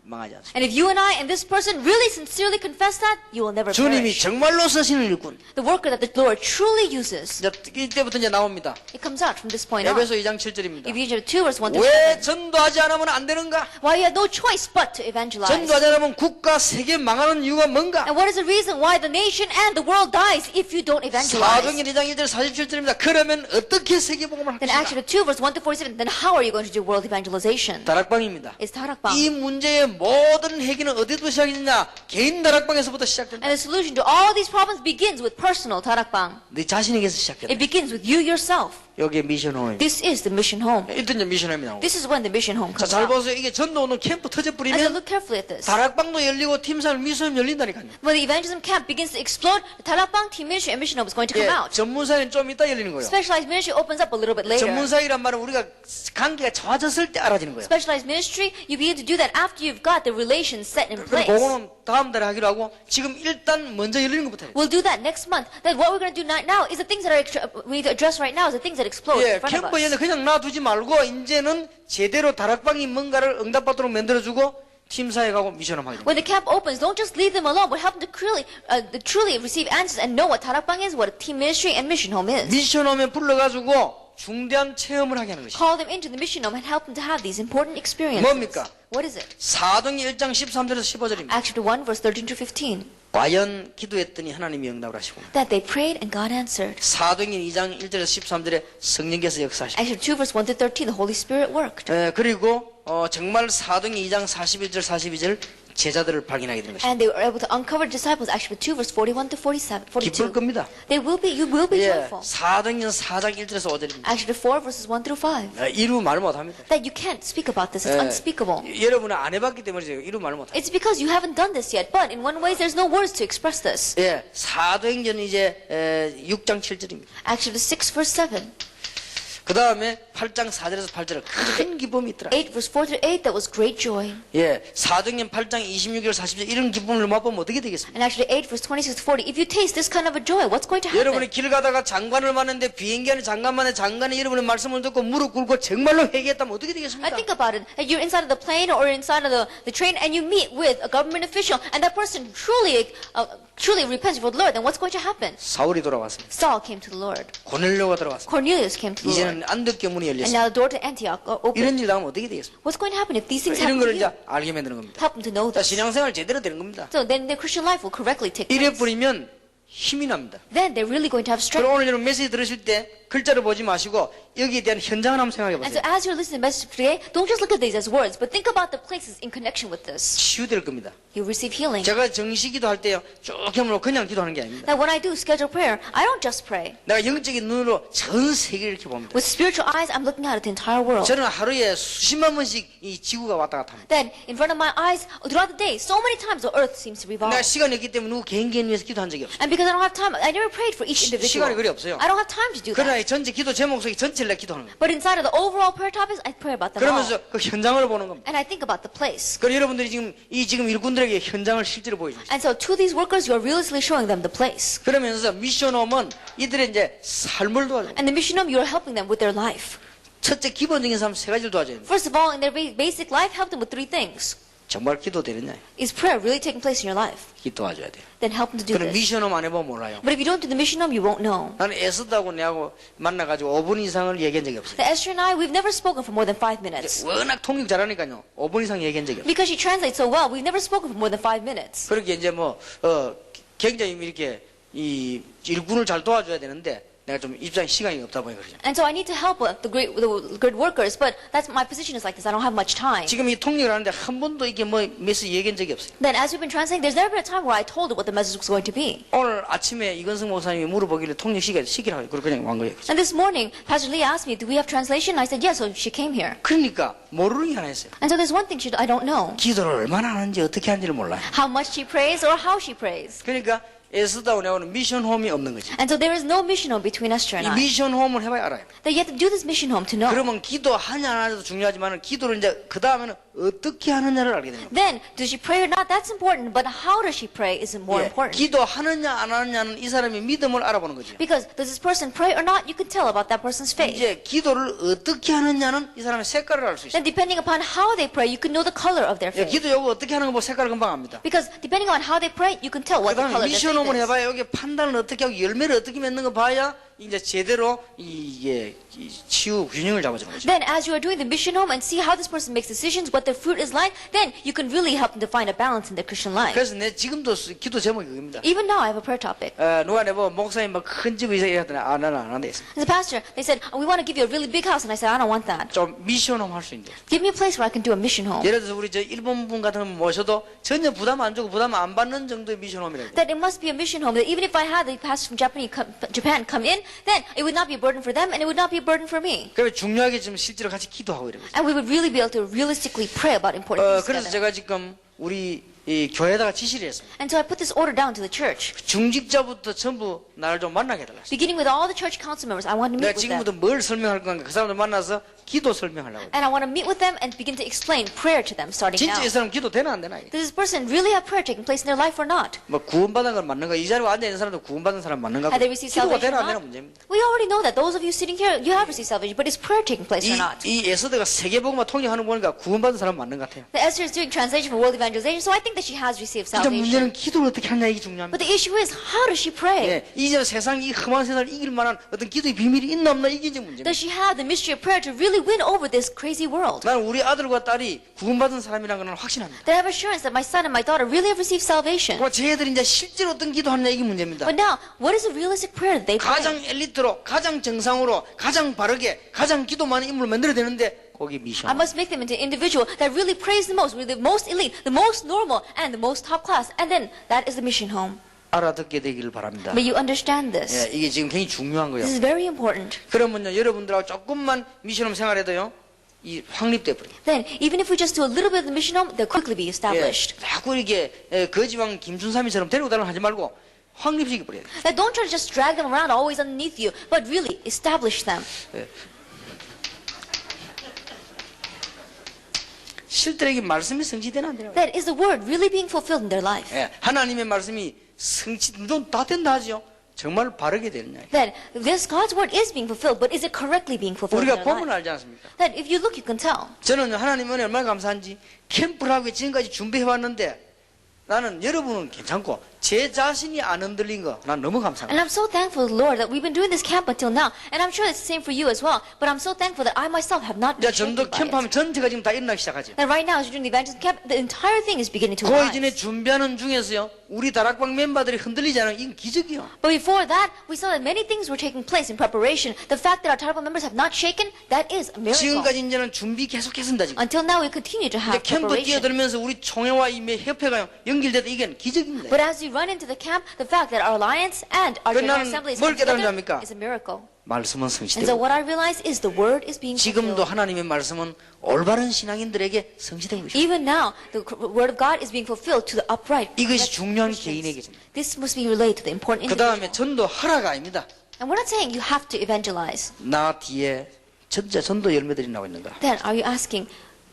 A: 망하지 않습니다.
B: And if you and I and this person really sincerely confess that, you will never
A: 주님이
B: perish.
A: 정말로 쓰시는 일꾼.
B: The worker that the Lord truly uses.
A: 이제 이때부터 이제 나옵니다.
B: It comes out from this point on.
A: 에베소 2장 7절입니다.
B: Ephesians 2, verse 1 to
A: 왜
B: 7.
A: 전도하지 않으면 안 되는가?
B: Why you have no choice but to evangelize.
A: 전도하지 않으면 국가 세계 망하는 이유가 뭔가?
B: And what is the reason why the nation and the world dies if you don't evangelize?
A: 사도행전 2장 1절 47절입니다. 그러면 어떻게 세계복음을
B: Then Acts
A: 합니까?
B: 2, verse 1 to 47. Then how are you going to do world evangelization?
A: 다락방입니다.
B: It's tarakbang.
A: 이 문제의 모든 해결은 어디서 시작이냐? 개인 다락방에서부터 시작된다.
B: And the solution to all these problems begins with personal tarakbang.
A: 네 자신에게서 시작된다.
B: It begins with you yourself.
A: 여기에 미션 홈입니다.
B: This is the mission home.
A: 이때 이제 미션 홈이 나옵니다.
B: This is when the mission home
A: 자,
B: comes
A: 잘
B: out.
A: 보세요. 이게 전도 오는 캠프
B: And so
A: 터져버리면
B: look carefully at this.
A: 다락방도 열리고 팀사를 미션 홈 열린다니까요.
B: When the evangelism camp begins to explode, the tarakbang, team ministry, and mission home is going to come
A: 예,
B: out.
A: 전문사회는 좀 이따 열리는 거예요.
B: Specialized ministry opens up a little bit later.
A: 전문사회란 말은 우리가 관계가 좋아졌을 때 알아지는 거예요.
B: Specialized ministry, you begin to do that after you've got the relations set in
A: 그럼
B: place.
A: 그거는 다음 달에 하기로 하고 지금 일단 먼저 열리는 것부터 해요.
B: We'll do that next month. Then what we're going to do now is the things that are we need to address right now is the things that explode
A: 예,
B: in front of
A: 캠프
B: us.
A: 연에 그냥 놔두지 말고 이제는 제대로 다락방이 뭔가를 응답받도록 만들어주고 팀사에 가고 미션을 하게 됩니다.
B: When the camp opens, don't just leave them alone, but help them to truly receive answers and know what tarakbang is, what a team ministry and mission home is.
A: 미션홈에 불러가지고 중대한 체험을 하게 하는 것이죠.
B: Call them into the mission home and help them to have these important experiences.
A: 뭡니까?
B: What is it?
A: 사도행전 1장 13절에서 15절입니다.
B: Acts chapter 1, verse 13 to 15.
A: 과연 기도했더니 하나님이 응답을 하시고
B: That they prayed and God answered.
A: 사도행전 2장 1절에서 13절에 성령께서 역사하시고
B: Acts chapter 2, verse 1 to 13, the Holy Spirit worked.
A: 그리고 정말 사도행전 2장 41절 42절 제자들을 발견하게 되는 것입니다.
B: And they were able to uncover the disciples, Acts chapter 2, verse 41 to 47,
A: 기쁠
B: 42.
A: 겁니다.
B: You will be
A: 예,
B: joyful.
A: 사도행전 4장 1절에서 5절입니다.
B: Acts chapter 4, verses 1 through 5.
A: 이루 말 못합니다.
B: That you can't speak about this. It's unspeakable.
A: 여러분은 안 해봤기 때문이죠. 이루 말 못합니다.
B: It's because you haven't done this yet. But in one way, there's no words to express this.
A: 예, 사도행전 이제 6장 7절입니다.
B: Acts chapter 6, verse 7.
A: 그 다음에 8장 4절에서 8절에 큰 기쁨이 있더라.
B: 8, verse 4 to 8, that was great joy.
A: 예, 사도행전 8장 26절 40절 이런 기쁨을 맛보면 어떻게 되겠습니까?
B: And actually 8, verse 26 to 40, if you taste this kind of a joy, what's going to happen?
A: 여러분이 길 가다가 장관을 만났는데 비행기 안에 장관만에 장관이 여러분의 말씀을 듣고 무릎 꿇고 정말로 회개했다면 어떻게
B: I
A: 되겠습니까?
B: think about it. That you're inside of the plane or inside of the train and you meet with a government official and that person truly repents before the Lord, then what's going to happen?
A: 사울이 돌아왔습니다.
B: Saul came to the Lord.
A: 고넬료가 들어왔습니다.
B: Cornelius came to the Lord.
A: 이제는 안덕교 문이
B: And
A: 열렸습니다.
B: now the door to Antioch are open.
A: 이런 일 나오면 어떻게 되겠습니까?
B: What's going to happen if these things
A: 이런
B: happen
A: 걸
B: to
A: 이제
B: you?
A: 알게 만드는 겁니다.
B: Help them to know
A: 자,
B: this.
A: 신앙생활 제대로 되는 겁니다.
B: So then their Christian life will correctly take
A: 이래
B: place.
A: 버리면 힘이 납니다.
B: Then they're really going to have strength.
A: 그럼 오늘 여러분 메시지 들으실 때 글자를 보지 마시고 여기에 대한 현장을 한번 생각해
B: And so
A: 보세요.
B: as you're listening to the message today, don't just look at these as words, but think about the places in connection with this.
A: 치유될 겁니다.
B: You'll receive healing.
A: 제가 정시 기도할 때요 쭉 해물고 그냥 기도하는 게 아닙니다.
B: Now when I do scheduled prayer, I don't just pray.
A: 내가 영적인 눈으로 전 세계를 이렇게 봅니다.
B: With spiritual eyes, I'm looking out at the entire world.
A: 저는 하루에 수십만 번씩 이 지구가 왔다 갔다 합니다.
B: Then, in front of my eyes, throughout the day, so many times the earth seems to revolve.
A: 내가 시간이 없기 때문에 누구 개인 위해서 기도한 적이 없어요.
B: And because I don't have time, I never prayed for each individual.
A: 시간이 그리 없어요.
B: I don't have time to do
A: 그러나
B: that.
A: 이 전체 기도 제목 속에 전체를 내가 기도하는 거예요.
B: But inside of the overall prayer topics, I pray about them all.
A: 그러면서 그 현장을 보는 겁니다.
B: And I think about the place.
A: 그럼 여러분들이 지금 일꾼들에게 현장을 실제로 보여줍니다.
B: And so to these workers, you are realistically showing them the place.
A: 그러면서 미션홈은 이들의 이제 삶을 도와줘요.
B: And the mission home, you are helping them with their life.
A: 첫째 기본적인 삶 세 가지를 도와줘야 됩니다.
B: First of all, in their basic life, help them with three things.
A: 정말 기도되느냐?
B: Is prayer really taking place in your life?
A: 기도와줘야 돼요.
B: Then help them to do
A: 그럼
B: this.
A: 미션홈 안 해보면 몰라요.
B: But if you don't do the mission home, you won't know.
A: 나는 애쓰다고 내하고 만나가지고 5분 이상을 얘기한 적이 없어요.
B: Esther and I, we've never spoken for more than 5 minutes.
A: 워낙 통역 잘하니까요. 5분 이상 얘기한 적이 없어요.
B: Because she translates so well, we've never spoken for more than 5 minutes.
A: 그렇게 이제 굉장히 이렇게 이 일꾼을 잘 도와줘야 되는데 내가 좀 입장 시간이 없다 보니 그러죠.
B: And so I need to help the good workers, but that's my position is like this. I don't have much time.
A: 지금 이 통역을 하는데 한 번도 이게 메시지 얘기한 적이 없어요.
B: Then as we've been translating, there's never been a time where I told her what the message was going to be.
A: 오늘 아침에 이건승 목사님이 물어보길래 통역 시키라고 그래서 그냥 온 거예요.
B: And this morning, Pastor Lee asked me, do we have translation? I said, yes, so she came here.
A: 그러니까 모르는 게 하나 있어요.
B: And so there's one thing I don't know.
A: 기도를 얼마나 하는지 어떻게 하는지를 몰라요.
B: How much she prays or how she prays.
A: 그러니까 에스다고 내오는 미션홈이 없는 거지.
B: And so there is no mission home between Esther
A: 이
B: and I.
A: 미션홈을 해봐야 알아요.
B: That you have to do this mission home to know.
A: 그러면 기도하냐 안 하냐도 중요하지만 기도를 이제 그 다음에는 어떻게 하느냐를 알게 됩니다.
B: Then, does she pray or not? That's important. But how does she pray is more important.
A: 기도하느냐 안 하느냐는 이 사람의 믿음을 알아보는 거죠.
B: Because does this person pray or not? You can tell about that person's faith.
A: 이제 기도를 어떻게 하느냐는 이 사람의 색깔을 알 수 있어요.
B: Then depending upon how they pray, you can know the color of their
A: 예,
B: faith.
A: 기도 요거 어떻게 하는 거 보고 색깔을 금방 압니다.
B: Because depending on how they pray, you can tell what the
A: 그다음에
B: color of their
A: 미션홈을
B: faith is.
A: 해봐야 여기 판단을 어떻게 하고 열매를 어떻게 맺는 거 봐야 이제 제대로 이게 치유 균형을 잡아주는 거죠.
B: Then as you are doing the mission home and see how this person makes decisions, what their fruit is like, then you can really help them to find a balance in their Christian life.
A: 그래서 내 지금도 기도 제목이 그겁니다.
B: Even now I have a prayer topic.
A: 누가 내보고 목사님 뭐 큰 집 의사 이랬더니 나는 안 한다 했어.
B: As a pastor, they said, we want to give you a really big house. And I said, I don't want that.
A: 좀 미션홈 할 수 있는데.
B: Give me a place where I can do a mission home.
A: 예를 들어서 우리 저 일본 분 같은 분 모셔도 전혀 부담 안 주고 부담 안 받는 정도의 미션홈이라고.
B: That it must be a mission home. That even if I had the pastors from Japan come in, then it would not be a burden for them and it would not be a burden for me.
A: 그래서 중요하게 지금 실제로 같이 기도하고 이러고 있어요.
B: And we would really be able to realistically pray about important things
A: 그래서
B: together.
A: 제가 지금 우리 이 교회에다가 지시를 했습니다.
B: And so I put this order down to the church.
A: 중직자부터 전부 나를 좀 만나게 해달라.
B: Beginning with all the church council members, I want to
A: 내가
B: meet with them.
A: 지금부터 뭘 설명할 건가 그 사람들 만나서 기도 설명하려고.
B: And I want to meet with them and begin to explain prayer to them starting
A: 진짜
B: now.
A: 이 사람 기도 되나 안 되나? 이게.
B: Does this person really have prayer taking place in their life or not?
A: 뭐 구원받은 건 맞는가? 이 자리에 앉아 있는 사람도 구원받은 사람 맞는가?
B: Have they received
A: 기도가
B: salvation
A: 되나
B: or
A: 안 되나
B: not?
A: 문제입니다.
B: We already know that. Those of you sitting here, you have received salvation, but is prayer taking place or not?
A: 이 에스더가 세계복음만 통역하는 거 보니까 구원받은 사람 맞는 것 같아요.
B: The Esther is doing translation for world evangelization, so I think that she has received
A: 진짜
B: salvation.
A: 문제는 기도를 어떻게 하냐 이게 중요합니다.
B: But the issue is, how does she pray?
A: 예, 이제 세상 이 험한 세상을 이길 만한 어떤 기도의 비밀이 있나 없나 이게 이제 문제입니다.
B: Does she have the mystery of prayer to really win over this crazy world?
A: 나는 우리 아들과 딸이 구원받은 사람이라는 건 확신합니다.
B: That I have assurance that my son and my daughter really have received salvation.
A: 그럼 쟤들이 이제 실제로 어떤 기도하느냐 이게 문제입니다.
B: But now, what is the realistic prayer that they
A: 가장
B: pray?
A: 엘리트로, 가장 정상으로, 가장 바르게, 가장 기도 많은 인물을 만들어야 되는데 거기 미션.
B: I must make them into an individual that really prays the most, really the most elite, the most normal, and the most top class. And then, that is the mission home.
A: 알아듣게 되기를 바랍니다.
B: May you understand this.
A: 예, 이게 지금 굉장히 중요한 거예요.
B: This is very important.
A: 그러면요, 여러분들하고 조금만 미션홈 생활해도요, 이 확립돼 버려요.
B: Then, even if we just do a little bit of the mission home, they'll quickly be
A: 예,
B: established.
A: 자꾸 이렇게 거지왕 김춘삼이처럼 데리고 다니면 하지 말고 확립시켜 버려요.
B: That don't try to just drag them around always underneath you, but really establish them.
A: 실제로 말씀이 성취되나 안 되나?
B: That is the word really being fulfilled in their life.
A: 예, 하나님의 말씀이 다 된다 하죠. 정말 바르게 되느냐?
B: That this God's word is being fulfilled, but is it correctly being fulfilled in
A: 우리가
B: their
A: 보면
B: life?
A: 알지 않습니까?
B: That if you look, you can tell.
A: 저는 하나님 은혜 얼마나 감사한지 캠프를 하기 지금까지 준비해 왔는데 나는 여러분은 괜찮고 제 자신이 안 흔들린 거 난 너무 감사합니다.
B: And I'm so thankful to the Lord that we've been doing this camp until now. And I'm sure it's the same for you as well. But I'm so thankful that I myself have not been
A: 이제
B: shaken
A: 전도
B: by it.
A: 캠프하면 전체가 지금 다 일어나기 시작하죠.
B: That right now, as you're doing the evangelism camp, the entire thing is beginning to
A: 그
B: rise.
A: 이전에 준비하는 중에서요 우리 다락방 멤버들이 흔들리지 않은 이건 기적이요.
B: But before that, we saw that many things were taking place in preparation. The fact that our tribal members have not shaken, that is a miracle.
A: 지금까지 이제는 준비 계속했습니다 지금.
B: Until now, we continue to
A: 이제
B: have
A: 캠프
B: preparation.
A: 뛰어들면서 우리 총회와 이 협회가 연결돼도 이게 기적입니다.
B: But as we run into the camp, the fact that our alliance and our general
A: 나는
B: assembly is
A: 뭘
B: coming together
A: 깨달았습니까?
B: is a miracle.
A: 말씀은
B: And so
A: 성취되고
B: what I realize is the word is being
A: 지금도
B: fulfilled.
A: 하나님의 말씀은 올바른 신앙인들에게 성취되고 있습니다.
B: Even now, the word of God is being fulfilled to the upright.
A: 이것이 중요한
B: Christians.
A: 개인에게 줍니다.
B: This must be relayed to the important
A: 그 다음에
B: individual.
A: 전도하라가 아닙니다.
B: And we're not saying you have to evangelize.
A: 나 뒤에 진짜 전도 열매들이 나오고 있는가?
B: Then are you asking,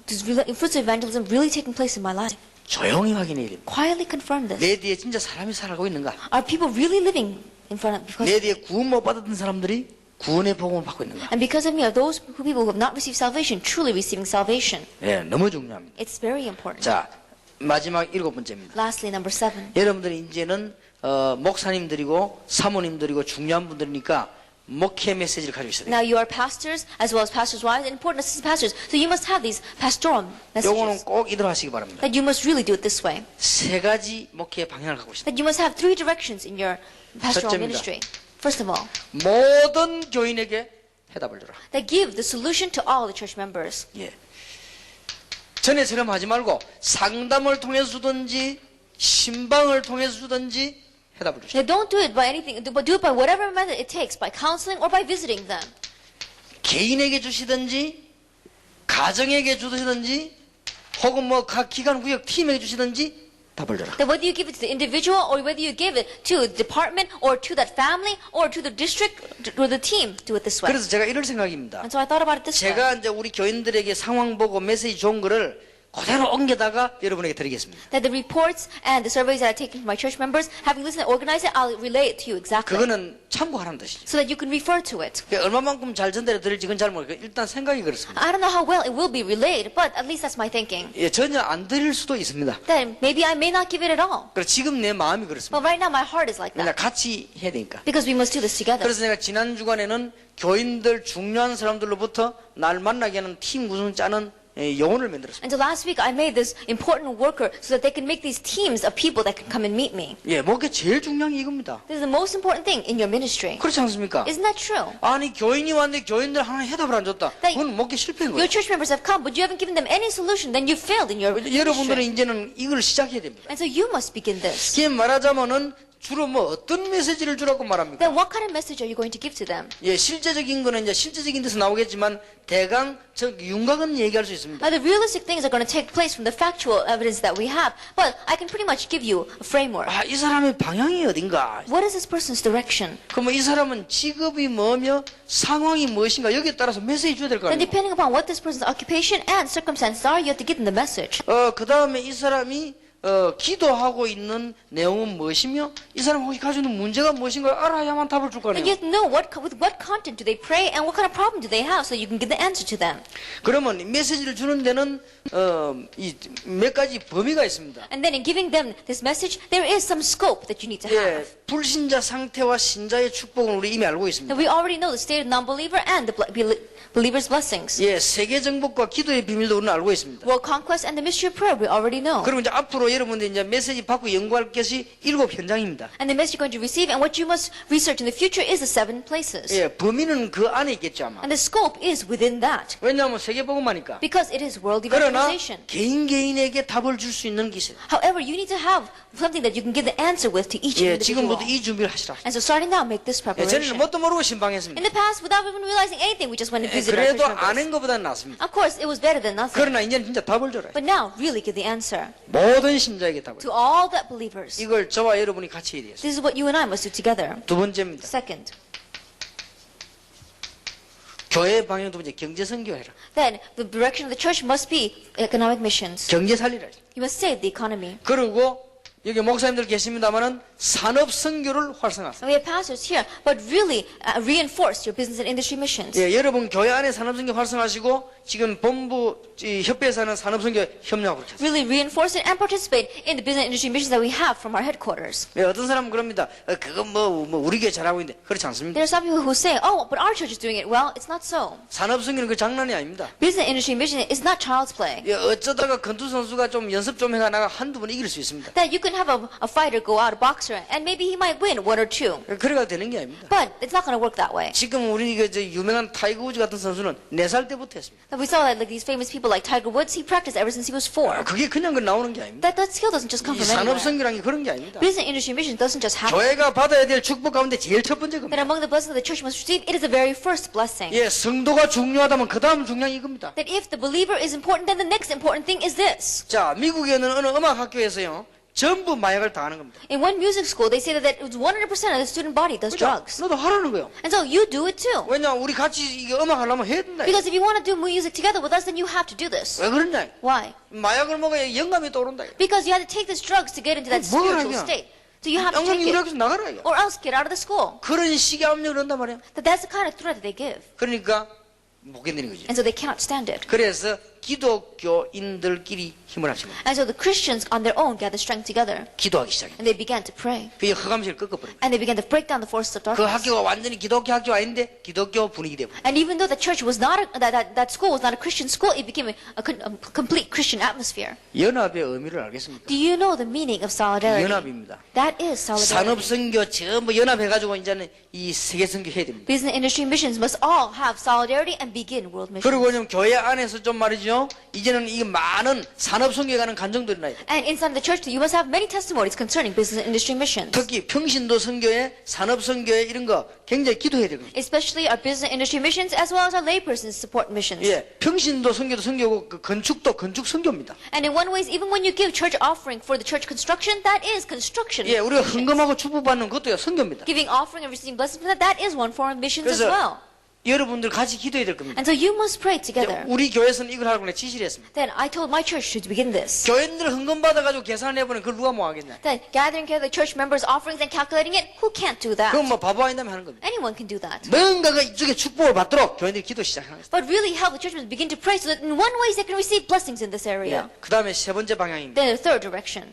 B: does fruits of evangelism really taking place in my life?
A: 조용히 확인해야 됩니다.
B: Quietly confirm this.
A: 내 뒤에 진짜 사람이 살아가고 있는가?
B: Are people really living in front of because
A: 내 뒤에 구원 못 받았던 사람들이 구원의 복음을 받고 있는가?
B: and because of me are those people who have not received salvation truly receiving salvation?
A: 예, 너무 중요합니다.
B: It's very important.
A: 자, 마지막 7번째입니다.
B: Lastly, number 7.
A: 여러분들이 이제는 목사님들이고 사모님들이고 중요한 분들이니까 목회 메시지를 가지고 있어야 돼요.
B: Now you are pastors as well as pastors' wives and important assistant pastors. So you must have these pastoral
A: 요거는
B: messages.
A: 꼭 이대로 하시기 바랍니다.
B: That you must really do it this way.
A: 세 가지 목회의 방향을 갖고 있습니다.
B: That you must have 3 directions in your pastoral
A: 첫째입니다.
B: ministry. First of all,
A: 모든 교인에게 해답을 주라.
B: that give the solution to all the church members.
A: 예. 전에처럼 하지 말고 상담을 통해서 주든지 신방을 통해서 주든지 해답을 주시오.
B: Now don't do it by anything, but do it by whatever method it takes, by counseling or by visiting them.
A: 개인에게 주시든지 가정에게 주시든지 혹은 뭐 각 기관 구역 팀에게 주시든지 답을 줘라.
B: That whether you give it to the individual or whether you give it to the department or to that family or to the district or the team, do it this way.
A: 그래서 제가 이럴 생각입니다.
B: And so I thought about it this way.
A: 제가 이제 우리 교인들에게 상황 보고 메시지 좋은 거를 그대로 옮겨다가 여러분에게 드리겠습니다.
B: That the reports and the surveys that I take from my church members, having listened and organized it, I'll relay it to you exactly.
A: 그거는 참고하라는 뜻이죠.
B: So that you can refer to it.
A: 얼마만큼 잘 전달해 드릴지 그건 잘 모르겠고 일단 생각이 그렇습니다.
B: I don't know how well it will be relayed, but at least that's my thinking.
A: 예, 전혀 안 드릴 수도 있습니다.
B: Then maybe I may not give it at all.
A: 그래서 지금 내 마음이 그렇습니다.
B: But right now my heart is like
A: 그러니까
B: that.
A: 같이 해야 되니까.
B: Because we must do this together.
A: 그래서 내가 지난 주간에는 교인들 중요한 사람들로부터 날 만나게 하는 팀 구성 짜는 요원을 만들었습니다.
B: Until last week, I made this important worker so that they can make these teams of people that can come and meet me.
A: 예, 목회 제일 중요한 게 이겁니다.
B: This is the most important thing in your ministry.
A: 그렇지 않습니까?
B: Isn't that true?
A: 아니 교인이 왔는데 교인들 하나 해답을 안 줬다.
B: 네.
A: 그건 목회 실패인
B: Your
A: 거예요.
B: church members have come, but you haven't given them any solution. Then you failed in your
A: 여러분들은
B: ministry.
A: 이제는 이걸 시작해야 됩니다.
B: And so you must begin this.
A: 이게 말하자면은 주로 뭐 어떤 메시지를 주라고 말합니까?
B: Then what kind of message are you going to give to them?
A: 예, 실제적인 거는 이제 실제적인 데서 나오겠지만 대강 저 윤곽은 얘기할 수 있습니다.
B: Now, the realistic things are going to take place from the factual evidence that we have, but I can pretty much give you a framework.
A: 아, 이 사람의 방향이 어딘가?
B: What is this person's direction?
A: 그러면 이 사람은 직업이 뭐며 상황이 무엇인가 여기에 따라서 메시지 줘야 될 거
B: Then
A: 아니에요?
B: depending upon what this person's occupation and circumstances are, you have to give them the message.
A: 그 다음에 이 사람이 기도하고 있는 내용은 무엇이며 이 사람 혹시 가지고 있는 문제가 무엇인가 알아야만 답을 줄 거
B: And you
A: 아니에요?
B: have to know with what content do they pray and what kind of problem do they have so you can give the answer to them.
A: 그러면 이 메시지를 주는 데는 이 몇 가지 범위가 있습니다.
B: And then in giving them this message, there is some scope that you need to
A: 예,
B: have.
A: 불신자 상태와 신자의 축복은 우리 이미 알고 있습니다.
B: Now, we already know the state of non-believer and the believer's blessings.
A: 예, 세계 정복과 기도의 비밀도 우리는 알고 있습니다.
B: World conquest and the mystery of prayer, we already know.
A: 그리고 이제 앞으로 여러분들 이제 메시지 받고 연구할 것이 7 현장입니다.
B: And the message you're going to receive and what you must research in the future is the 7 places.
A: 예, 범위는 그 안에 있겠죠 아마.
B: And the scope is within that.
A: 왜냐하면 세계복음하니까.
B: Because it is world
A: 그러나
B: evangelization.
A: 개인에게 답을 줄 수 있는 기세.
B: However, you need to have something that you can give the answer with to each
A: 예,
B: individual.
A: 지금부터 이 준비를 하시라.
B: And so starting now, make this
A: 예, 저는
B: preparation.
A: 뭣도 모르고 신방했습니다.
B: In the past, without even realizing anything, we just went and
A: 예,
B: visited our
A: 그래도
B: church members.
A: 아는 것보다는 낫습니다.
B: Of course, it was better than nothing.
A: 그러나 이제는 진짜 답을 줘라.
B: But now, really give the answer
A: 모든 신자에게 답을.
B: to all that believers.
A: 이걸 저와 여러분이 같이 해야 돼요.
B: This is what you and I must do together.
A: 두 번째입니다.
B: Second,
A: 교회 방향 두 번째 경제 선교해라.
B: then the direction of the church must be economic missions.
A: 경제 살리라.
B: You must save the economy.
A: 그리고 여기 목사님들 계십니다만은 산업 선교를 활성화하세요.
B: And we have pastors here, but really reinforce your business and industry missions.
A: 예, 여러분 교회 안에 산업 선교 활성화하시고 지금 본부 협회에서는 산업 선교 협력하고 있습니다.
B: Really reinforce it and participate in the business and industry missions that we have from our headquarters.
A: 예, 어떤 사람은 그럽니다. 그건 뭐 우리 교회 잘하고 있는데 그렇지 않습니다.
B: There are some people who say, oh, but our church is doing it well. It's not so.
A: 산업 선교는 그 장난이 아닙니다.
B: Business and industry mission is not child's play.
A: 예, 어쩌다가 건투 선수가 좀 연습 좀 해가다가 한두 번 이길 수 있습니다.
B: That you can have a fighter go out, a boxer, and maybe he might win 1 or 2.
A: 그래가 되는 게 아닙니다.
B: But it's not going to work that way.
A: 지금 우리 저 유명한 타이거 우즈 같은 선수는 4살 때부터 했습니다.
B: That we saw that like these famous people like Tiger Woods, he practiced ever since he was 4.
A: 그게 그냥 그 나오는 게 아닙니다.
B: That skill doesn't just come
A: 이
B: from
A: 산업
B: anywhere.
A: 선교라는 게 그런 게 아닙니다.
B: Business and industry mission doesn't just happen.
A: 교회가 받아야 될 축복 가운데 제일 첫 번째
B: That
A: 겁니다.
B: among the blessings that the church must receive, it is the very first blessing.
A: 예, 성도가 중요하다면 그 다음 중요한 이겁니다.
B: That if the believer is important, then the next important thing is this.
A: 자, 미국에는 어느 음악 학교에서요 전부 마약을 다 하는 겁니다.
B: In one music school, they say that 100% of the student body does
A: 그죠?
B: drugs.
A: 너도 하라는 거예요.
B: And so you do it too.
A: 왜냐, 우리 같이 이게 음악 하려면 해야 된다.
B: Because if you want to do music together with us, then you have to do this.
A: 왜 그러냐?
B: Why?
A: 마약을 먹어야 영감이 떠오른다.
B: Because you have to take these drugs to get into that
A: 뭐라
B: spiritual
A: 하냐?
B: state. So you have to
A: 영감이
B: take
A: 우리
B: it.
A: 학교에서 나가라. 이거.
B: Or else get out of the school.
A: 그런 식의 압력을 한단 말이야.
B: That's the kind of threat that they give.
A: 그러니까 못 견디는 거지.
B: And so they cannot stand it.
A: 그래서 기독교인들끼리 힘을 합치는 거예요.
B: And so the Christians on their own gather strength together.
A: 기도하기 시작해요.
B: And they began to pray.
A: 그 흑암실을 꺾어버린 거예요.
B: And they began to break down the forces of
A: 그
B: darkness.
A: 학교가 완전히 기독교 학교 아닌데 기독교 분위기 되고.
B: And even though the church was not that school was not a Christian school, it became a complete Christian atmosphere.
A: 연합의 의미를 알겠습니까?
B: Do you know the meaning of solidarity?
A: 연합입니다.
B: That is solidarity.
A: 산업선교 전부 연합해가지고 이제는 이 세계선교 해야 됩니다.
B: Business and industry missions must all have solidarity and begin world missions.
A: 그리고 좀 교회 안에서 좀 말이죠. 이제는 이 많은 산업선교에 가는 간증들이 나요.
B: And inside the church, you must have many testimonies concerning business and industry missions.
A: 특히 평신도 선교회, 산업선교회 이런 거 굉장히 기도해야 되거든요.
B: Especially our business and industry missions as well as our laypersons support missions.
A: 예, 평신도 선교도 선교고 그 건축도 건축 선교입니다.
B: And in one way, even when you give church offering for the church construction, that is construction.
A: 예, 우리가
B: missions.
A: 헌금하고 축복받는 것도 선교입니다.
B: Giving offering and receiving blessings from that is one form of missions as
A: 그래서
B: well.
A: 여러분들 같이 기도해야 될 겁니다.
B: And so you must pray together.
A: 우리 교회에서는 이걸 하라고 내가 지시를 했습니다.
B: Then I told my church to begin this.
A: 교인들 헌금 받아가지고 계산을 해보면 그걸 누가 뭐 하겠냐.
B: Then gathering together the church members' offerings and calculating it, who can't do that?
A: 그건 뭐 바보 아닌다면 하는 겁니다.
B: Anyone can do that.
A: 뭔가가 이쪽에 축복을 받도록 교인들이 기도 시작하는 거예요.
B: But really help the church members begin to pray so that in one way they can receive blessings in this area.
A: 그 다음에 세 번째 방향입니다.
B: Then the third direction,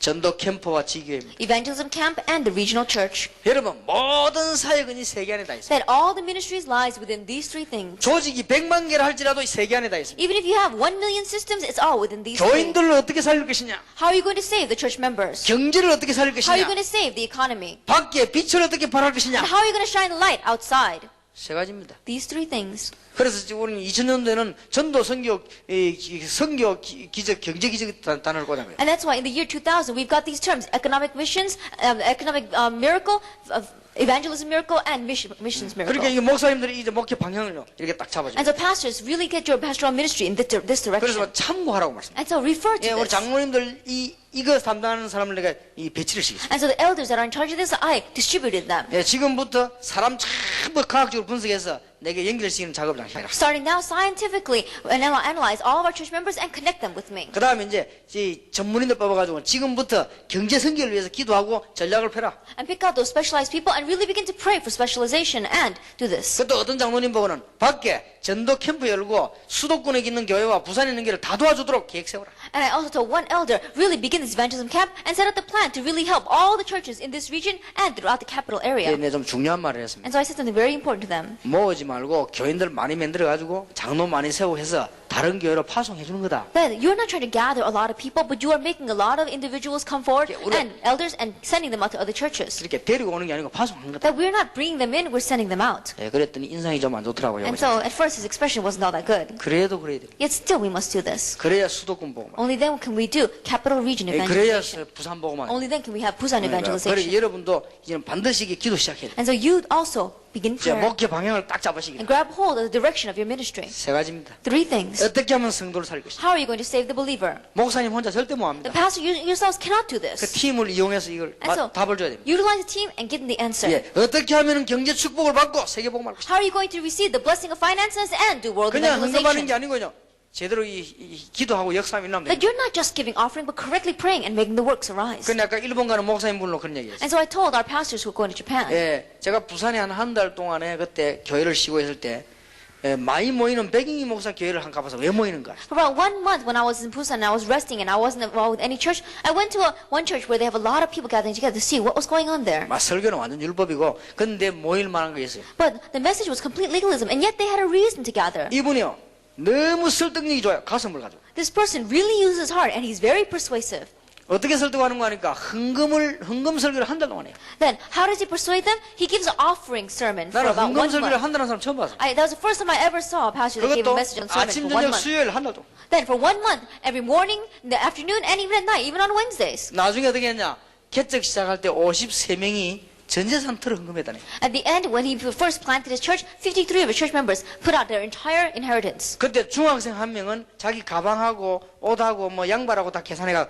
A: 전도 캠프와 지교회입니다.
B: evangelism camp and the regional church.
A: 여러분 모든 사역은 이 세 개 안에 다 있습니다.
B: That all the ministries lies within these three things.
A: 조직이 100만 개라 할지라도 이 세 개 안에 다 있습니다.
B: Even if you have 1 million systems, it's all within these three.
A: 교인들을 어떻게 살릴 것이냐,
B: How are you going to save the church members?
A: 경제를 어떻게 살릴
B: How are you
A: 것이냐,
B: going to save the economy?
A: 밖에 빛을 어떻게 발할 것이냐,
B: And how are you going to shine the light outside?
A: 세 가지입니다.
B: These three things.
A: 그래서 지금 우리는 2000년도에는 전도 선교 선교 기적 경제 기적 단어를 꽂은 거예요.
B: And that's why in the year 2000, we've got these terms, economic missions, economic miracle, evangelism miracle, and missions miracle.
A: 그러니까 이 목사님들이 이제 목회 방향을요 이렇게 딱 잡아줘요.
B: And so pastors really get your pastoral ministry in this direction.
A: 그래서 참고하라고 말씀.
B: And so refer to
A: 예, 우리
B: this.
A: 장로님들 이거 담당하는 사람을 내가 이 배치를 시켰어요.
B: And so the elders that are in charge of this, I distributed them.
A: 예, 지금부터 사람 전부 과학적으로 분석해서 내게 연결시키는 작업을 하라.
B: Starting now, scientifically analyze all of our church members and connect them with me.
A: 그 다음에 이제 이 전문인들 뽑아가지고 지금부터 경제 선교를 위해서 기도하고 전략을 펴라.
B: And pick out those specialized people and really begin to pray for specialization and do this.
A: 그또 어떤 장로님 보고는 밖에 전도 캠프 열고 수도권에 있는 교회와 부산에 있는 교회를 다 도와주도록 계획 세워라.
B: And I also told one elder, really begin this evangelism camp and set up the plan to really help all the churches in this region and throughout the capital area.
A: 네, 좀 중요한 말을 했습니다.
B: And so I said something very important to them.
A: 모으지 말고 교인들 많이 만들어가지고 장로 많이 세우고 해서 다른 교회로 파송해 주는 거다.
B: That you're not trying to gather a lot of people, but you are making a lot of individuals come forward and elders and sending them out to other churches.
A: 이렇게 데리고 오는 게 아니고 파송하는 거다.
B: That we're not bringing them in, we're sending them out.
A: 예, 그랬더니 인상이 좀 안 좋더라고요.
B: And so at first his expression wasn't all that good.
A: 그래도 그래야 돼.
B: Yet still we must do this.
A: 그래야 수도권 보고만.
B: Only then can we do capital region
A: 예, 그래야
B: evangelization.
A: 부산 보고만.
B: Only then can we have Busan
A: 그러니까
B: evangelization.
A: 여러분도 이제는 반드시 이게 기도 시작해야 돼.
B: And so you also begin
A: 이제
B: prayer
A: 목회 방향을 딱 잡으시기.
B: and grab hold of the direction of your ministry.
A: 세 가지입니다.
B: Three things.
A: 어떻게 하면 성도를 살릴 것이냐.
B: How are you going to save the believer?
A: 목사님 혼자 절대 못
B: The
A: 합니다.
B: pastor, you yourselves cannot do
A: 그
B: this.
A: 팀을 이용해서 이걸
B: And so
A: 답을 줘야 됩니다.
B: utilize the team and give them the answer.
A: 예, 어떻게 하면 경제 축복을 받고 세계 복음을 할 것이냐.
B: How are you going to receive the blessing of finances and do world
A: 그냥 헌금하는 게
B: evangelization?
A: 아니고요. 제대로 이 기도하고 역사하면 일어나면
B: That
A: 됩니다.
B: you're not just giving offering, but correctly praying and making the works arise.
A: 근데 아까 일본 가는 목사님 불러 그런 얘기했어요.
B: And so I told our pastors who are going to Japan.
A: 예, 제가 부산에 한 달 동안에 그때 교회를 쉬고 있을 때 예, 많이 모이는 백인기 목사 교회를 한 가봐서 왜 모이는가?
B: For about 1 month when I was in Busan and I was resting and I wasn't involved with any church, I went to one church where they have a lot of people gathering together to see what was going on there.
A: 막 설교는 완전 율법이고 근데 모일 만한 게 있어요.
B: But the message was complete legalism, and yet they had a reason to gather.
A: 이분이요 너무 설득력이 좋아요. 가슴을 가지고.
B: This person really uses his heart, and he's very persuasive.
A: 어떻게 설득하는 거 하니까 헌금 설교를 한 달 동안 해요.
B: Then, how does he persuade them? He gives an offering sermon for
A: 나는
B: about
A: 헌금
B: 1
A: 설교를
B: month.
A: 한다는 사람 처음 봤어.
B: That was the first time I ever saw a pastor that gave a
A: 그것도
B: message on sermon
A: 아침
B: for 1
A: 저녁
B: month.
A: 수요일 한 달 동안.
B: Then for 1 month, every morning, in the afternoon, and even at night, even on Wednesdays.
A: 나중에 어떻게 했냐? 개척 시작할 때 53명이 전 재산터를 헌금했다네.
B: At the end, when he first planted his church, 53 of his church members put out their entire inheritance.
A: 그때 중학생 한 명은 자기 가방하고 옷하고 뭐 양말하고 다 계산해가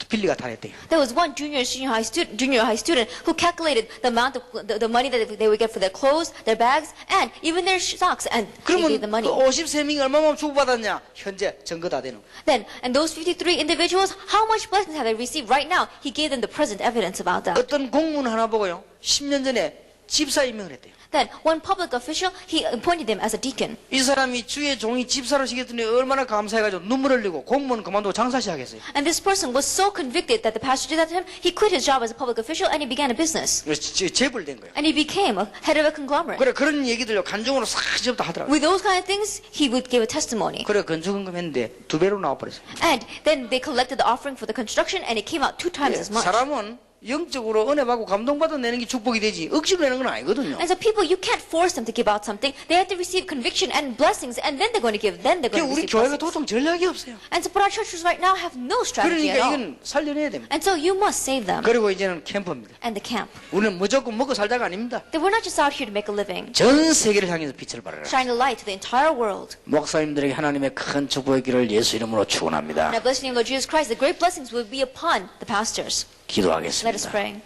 A: 빌리가 다 했대요.
B: There was one junior high student who calculated the amount of the money that they would get for their clothes, their bags, and even their socks, and he
A: 그러면
B: gave the money.
A: 그 53명이 얼마만 주고받았냐? 현재 증거 다 되는.
B: Then, and those 53 individuals, how much blessings have they received right now? He gave them the present evidence about that.
A: 어떤 공무원 하나 보고요. 10년 전에 집사 임명을 했대요.
B: Then, one public official, he appointed him as a deacon.
A: 이 사람이 주의 종이 집사로 시켰더니 얼마나 감사해가지고 눈물 흘리고 공무원 그만두고 장사 시작했어요.
B: And this person was so convicted that the pastor did that to him, he quit his job as a public official and he began a business.
A: 재벌된 거예요.
B: And he became a head of a conglomerate.
A: 그래 그런 얘기들요 간증으로 싹 접다 하더라고요.
B: With those kind of things, he would give a testimony.
A: 그래 건축헌금 했는데 2배로 나와버렸어요.
B: And then they collected the offering for the construction and it came out 2 times as much.
A: 사람은 영적으로 은혜 받고 감동받아 내는 게 축복이 되지 억지로 내는 건 아니거든요.
B: And so people, you can't force them to give out something. They have to receive conviction and blessings and then they're going to give. Then they're going to
A: 우리
B: receive
A: 교회가
B: blessings.
A: 도통 전략이 없어요.
B: And so but our churches right now have no strategy at
A: 그러니까
B: all.
A: 이건 살려내야 됩니다.
B: And so you must save them.
A: 그리고 이제는 캠프입니다.
B: And the camp.
A: 우리는 무조건 먹고 살자가 아닙니다.
B: That we're not just out here to make a living.
A: 전 세계를 향해서 빛을 발하라.
B: Shine a light to the entire world.
A: 목사님들에게 하나님의 큰 축복의 길을 예수 이름으로 축원합니다.
B: And I bless the name of Lord Jesus Christ. The great blessings will be upon the pastors. Let us
A: 기도하겠습니다.
B: pray.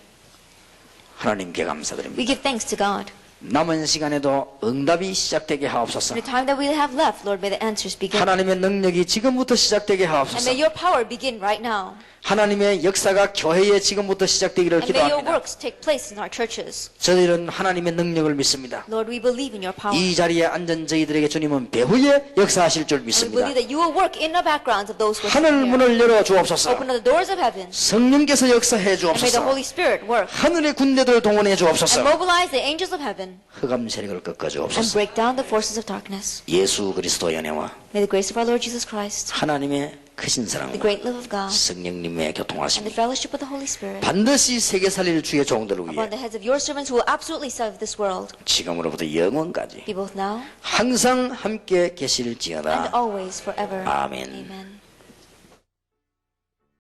A: 하나님께 감사드립니다.
B: We give thanks to God.
A: 남은 시간에도 응답이 시작되게 하옵소서.
B: In the time that we have left, Lord, may the answers begin.
A: 하나님의 능력이 지금부터 시작되게
B: And
A: 하옵소서.
B: may your power begin right now.
A: 하나님의 역사가 교회에 지금부터 시작되기를
B: And may your
A: 기도합니다.
B: works take place in our churches.
A: 저희들은 하나님의 능력을 믿습니다.
B: Lord, we believe in your power.
A: 이 자리에 앉은 저희들에게 주님은 배후에 역사하실 줄
B: And we
A: 믿습니다.
B: believe that you will work in the backgrounds of those who are
A: 하늘
B: here.
A: 문을 열어 주옵소서.
B: Open the doors of heaven.
A: 성령께서 역사해
B: And may the
A: 주옵소서.
B: Holy Spirit work.
A: 하늘의 군대들 동원해
B: And
A: 주옵소서.
B: mobilize the angels of heaven.
A: 흑암 세력을 꺾어
B: And
A: 주옵소서.
B: break down the forces of darkness.
A: 예수 그리스도의 은혜와
B: May the grace of our Lord Jesus Christ,
A: 하나님의 크신
B: the
A: 사랑과
B: great love of God,
A: 성령님의
B: and the
A: 교통하심
B: fellowship of the Holy Spirit
A: 반드시 세계 살릴 주의 종들을
B: upon
A: 위해
B: the heads of your servants who will absolutely serve this world,
A: 지금으로부터 영원까지
B: be both now
A: 항상 함께
B: and
A: 계실지어다.
B: always forever.
A: 아멘.
B: Amen.